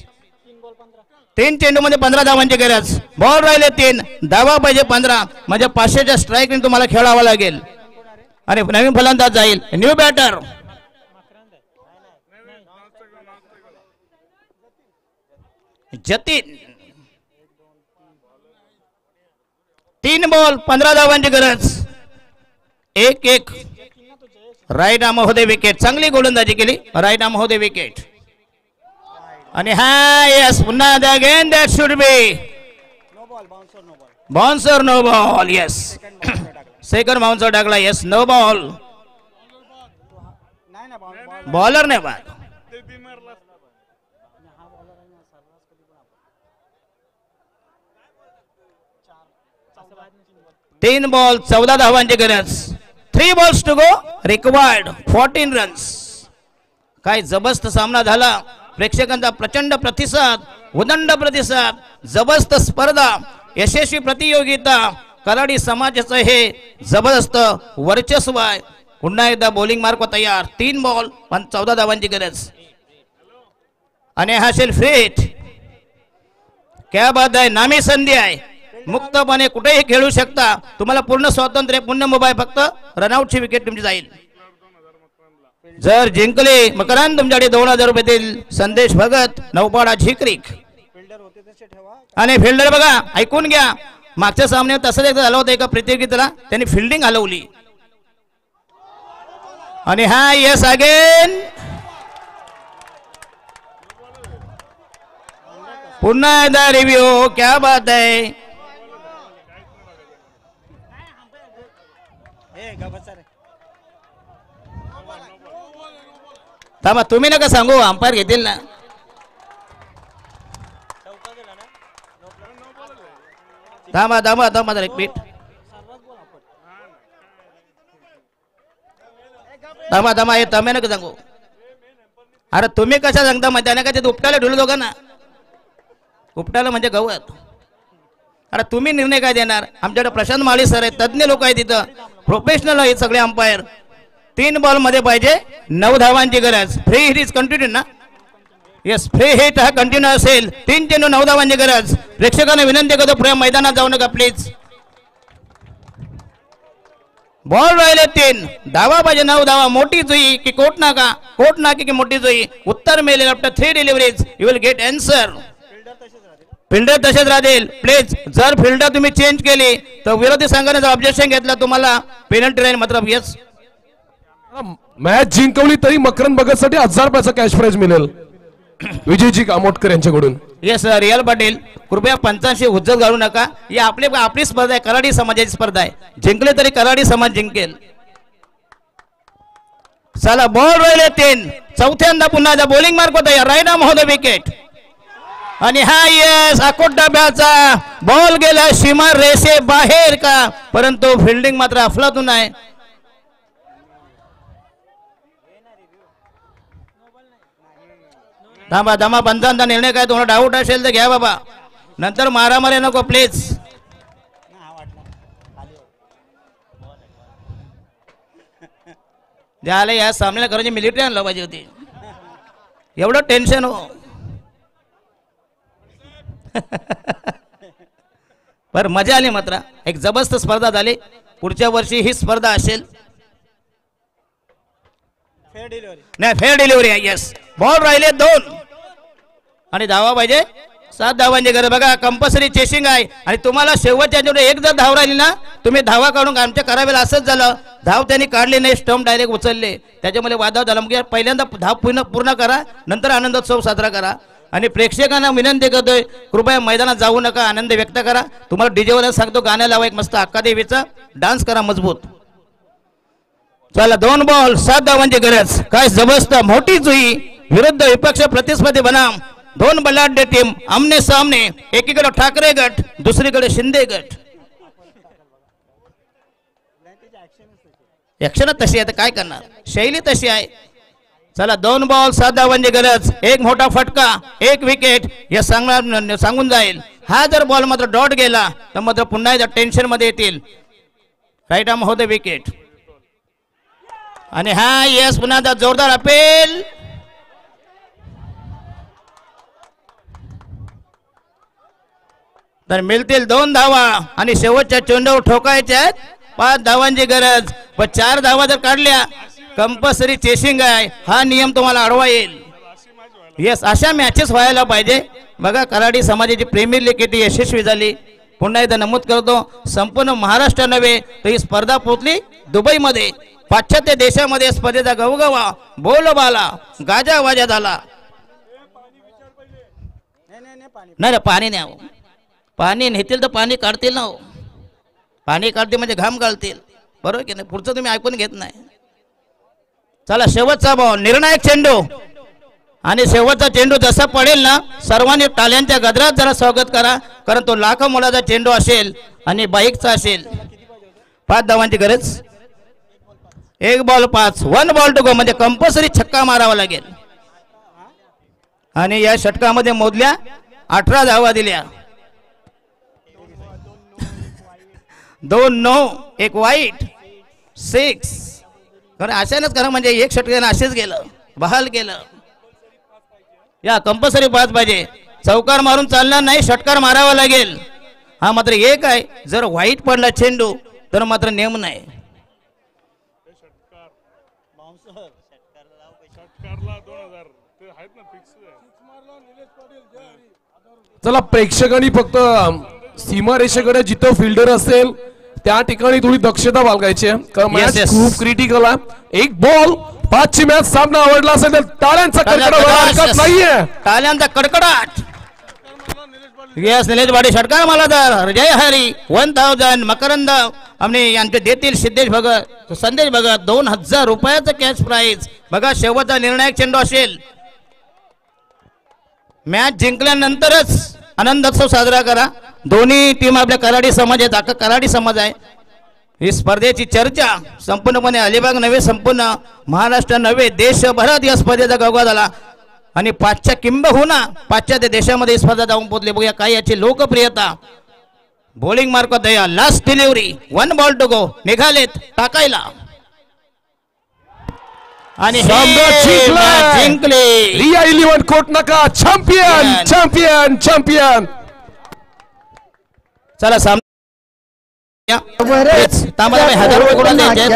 3 चेंडू मध्ये 15 धावांची गरज. बॉल राहिले 3 धावा पाहिजे 15 म्हणजे 500च्या स्ट्राईक तुम्हाला खेळावा लागेल. आणि नवीन फलंदाज जाईल. New batter Jatin. 3 बॉल 15 धावांची गरज. 1-1. राईट आर्म महोदय विकेट. चांगली गोलंदाजी केली. राईट आर्म महोदय विकेट. आणि हा यस पुन्हा again that should be bouncer no ball. Yes second bouncer टाकला. Yes no ball. बॉलर नाही बाद. 3 बॉल 14 धावांची गरज. 3 balls to go. Required 14 runs. काय जबरदस्त सामना झाला. प्रेक्षकांचा प्रचंड प्रतिसाद, उदंड प्रतिसाद, जबरदस्त स्पर्धा, यशस्वी प्रतियोगिता. कराडी समाजाचं हे जबरदस्त वर्चस्व आहे. पुन्हा एकदा बॉलिंग मार्क तयार. 3 बॉल पण 14 धावांची गरज. आणि हा शेल फ्रेट. क्या बात आहे. नामी संधी आहे. मुक्तपणे कुठेही खेळू शकता. तुम्हाला पूर्ण स्वातंत्र्य, पूर्ण मोबाईल. फक्त रनआउटची विकेट तुमची जाईल. जर जिंकले मकरान तुमच्याकडे 2000 रुपये देईल. संदेश भगत, नौपाडा झिक्रिक. आणि फिल्डर बघा, ऐकून घ्या. मागच्या सामन्यात तसंच एकदा झालं होतं एका प्रतियोगितेला. त्यांनी फिल्डिंग हलवली. आणि हा येस अगेन. पुन्हा एकदा रिव्ह्यू. क्या बात आहे. थांबा, तुम्ही नका सांगू, अंपायर घेतील ना. थांबा थांबा थांबा एक मिनिट. थांबा थांबा. हे तुम्ही नका सांगू. अरे तुम्ही कशा सांगता मग त्याने काय ते उपटायला ढोल दोघं ना. उपटायला म्हणजे गवत. अरे तुम्ही निर्णय काय देणार. आमच्याकडे प्रशांत माळी सर आहेत, तज्ञ लोक आहेत तिथं, प्रोफेशनल आहेत सगळे अंपायर. 3 बॉल मध्ये पाहिजे 9 धावांची गरज. फ्री हिट इज कंटिन्यू ना. येस फ्री हिट हा कंटिन्यू असेल. 3 चेंडू 9 धावांची गरज. प्रेक्षकांना विनंती करतो पुढे मैदानात जाऊ नका प्लीज. बॉल राहिले 3 धावा पाहिजे. 9 धावा. मोठी जुई की कोट नाका. कोट नाकी की मोठी जुई. उत्तर मिळेल. After 3 deliveries you will get answer. Fielder तसेच राहतील प्लीज. जर फिल्डर तुम्ही चेंज केली तर विरोधी संघाने जर ऑब्जेक्शन घेतला तुम्हाला पेनल्टी राहील. मतलब येस. मॅच जिंकवली तरी मकरन भगत साठी 1000 रुपयाचा कॅश प्राइज मिळेल विजयजी कामोटकर यांच्याकडून. येस रियल पाटील कृपया पंचांशी हुज्जत घालू नका. ही आपली स्पर्धा आहे. कराडी समाजाची स्पर्धा आहे. जिंकले तरी कराडी समाज जिंकेल. चला बॉल राहिले 3. चौथ्यांदा पुन्हा बॉलिंग मार्क होता. राईट आर्म होतं विकेट. आणि हा यस अकोट डब्याचा बॉल गेला सीमा रेषे बाहेर का. परंतु फिल्डिंग मात्र अफलातून आहे. थांबा थांबा. पंचांचा निर्णय काय. तुम्हाला डाऊट असेल तर घ्या बाबा. नंतर मारामारी नको प्लीज. द्यायला या सामन्याला करायची मिलिटरी आणलं पाहिजे होती. एवढं टेन्शन हो. पर मजा आली. मात्र एक जबरदस्त स्पर्धा झाली. पुढच्या वर्षी ही स्पर्धा असेल. नाही फेअर डिलिव्हरी आहे. येस बॉल राहिले 2 आणि धावा पाहिजे 7 धावांची गरज. बघा कंपल्सरी चेसिंग आहे. आणि तुम्हाला शेवटच्या एक जर धाव राहिली ना तुम्ही धावा काढून आमच्या करावेला. असंच झालं. धाव त्यांनी काढली नाही. स्टंप डायरेक्ट उचलले. त्याच्यामुळे वादाव झाला. मग पहिल्यांदा धाव पूर्ण करा. नंतर आनंदोत्सव साजरा करा. आणि प्रेक्षकांना विनंती करतोय कृपया मैदानात जाऊ नका. आनंद व्यक्त करा. तुम्हाला डीजेवर सांगतो गाणं लावा एक मस्त अक्कादेवीचा. डान्स करा मजबूत. चला 2 बॉल 7 धावांची गरज. काय जबरदस्त मोठी जुई. विरुद्ध विपक्ष प्रतिस्पर्धी बनाम 2 बलाढ्य टीम आमने सामने. एकीकडे ठाकरे गट दुसरीकडे शिंदे गट. ऍक्शन तशी आहे तर काय करणार. शैली तशी आहे. चला 2 बॉल 7 धावांची गरज. एक मोठा फटका 1 विकेट या सांगून जाईल. हा जर बॉल मात्र डॉट गेला तर मात्र पुन्हा एकदा टेन्शन मध्ये येतील. राईट आर्म होते विकेट. आणि हा यस पुन्हा एकदा जोरदार अपेल. तर मिळतील 2 धावा. आणि शेवटच्या चेंडूवर ठोकायच्या आहेत 5 धावांची गरज. पण 4 धावा जर काढल्या कंपल्सरी चेसिंग आहे. हा नियम तुम्हाला अडवा येईल. येस अशा मॅचेस व्हायला पाहिजे. बघा कराडी समाजाची प्रीमियर लीग किती यशस्वी झाली. पुन्हा एकदा नमूद करतो संपूर्ण महाराष्ट्र नव्हे तर ही स्पर्धा पोचली दुबईमध्ये. पाश्चात्य देशामध्ये स्पर्धेचा गवगवा बोलबाला गाजावाजा झाला. नाही पाणी न्यावं. पाणी नेतील तर पाणी काढतील ना हो. पाणी काढतील म्हणजे घाम काढतील, बरोबर की नाही? पुढचं तुम्ही ऐकून घेत नाही. चला शेवटचा बॉल, निर्णायक चेंडू. आणि शेवटचा चेंडू जसा पडेल ना, सर्वांनी टाळ्यांच्या गजरात जरा स्वागत करा, कारण तो लाखो मोलाचा चेंडू असेल आणि बाईकचा असेल. 5 धावांची गरज. 1 बॉल 5, 1 बॉल टू गो, म्हणजे कंपल्सरी छक्का मारावा लागेल. आणि या षटकामध्ये मोजल्या 18 धावा दिल्या. 2 नो, 1 वाईट, 6. खरं अशानेच करा, म्हणजे एक षटकाने असेच गेलं, बहाल केलं. या कंपल्सरी 5 पाहिजे. चौकार मारून चालणार नाही, षटकार मारावा लागेल. हा मात्र एक आहे, जर व्हाईट पडला चेंडू तर मात्र नेम नाही. चला प्रेक्षकांनी फक्त सीमारेषेकडे जिथं फिल्डर असेल त्या ठिकाणी थोडी दक्षता बाळगायची आहे, कारण मॅच yes. खूप क्रिटिकल आहे. 1 बॉल 5ची मॅच सामना आवडला असेल तर टाळ्यांचा कडकडाट हरकत नाहीये. टाळ्यांचा कडकडाट. यस, निलेश वाडे षटकार मला तर जय हरी. 1000 मकरंद आमने यांचे देतील सिद्धेश भगत, संदेश भगत. 2000 रुपयाचं कॅश प्राइज. बघा शेवटचा निर्णायक चेंडू असेल. मॅच जिंकल्यानंतरच आनंदोत्सव साजरा करा. दोन्ही टीम आपल्या कराडी समाज आहेत, अख्खा कराडी समाज आहे. ही स्पर्धेची चर्चा संपूर्णपणे अलिबाग नव्हे, संपूर्ण महाराष्ट्र नव्हे, देशभरात या स्पर्धेचा गवगा झाला. आणि किंबहुना पाश्चात्य देशामध्ये स्पर्धा जाऊन पोहोचले. बघूया काय याची लोकप्रियता. बॉलिंग मार्फत Daya, last delivery, 1 ball to go. निघालेत टाकायला आणि जिंकले. Riya 11 Kotnaka champion champion champion. चला सामना 1000 रुपये कोणाला द्यायचे?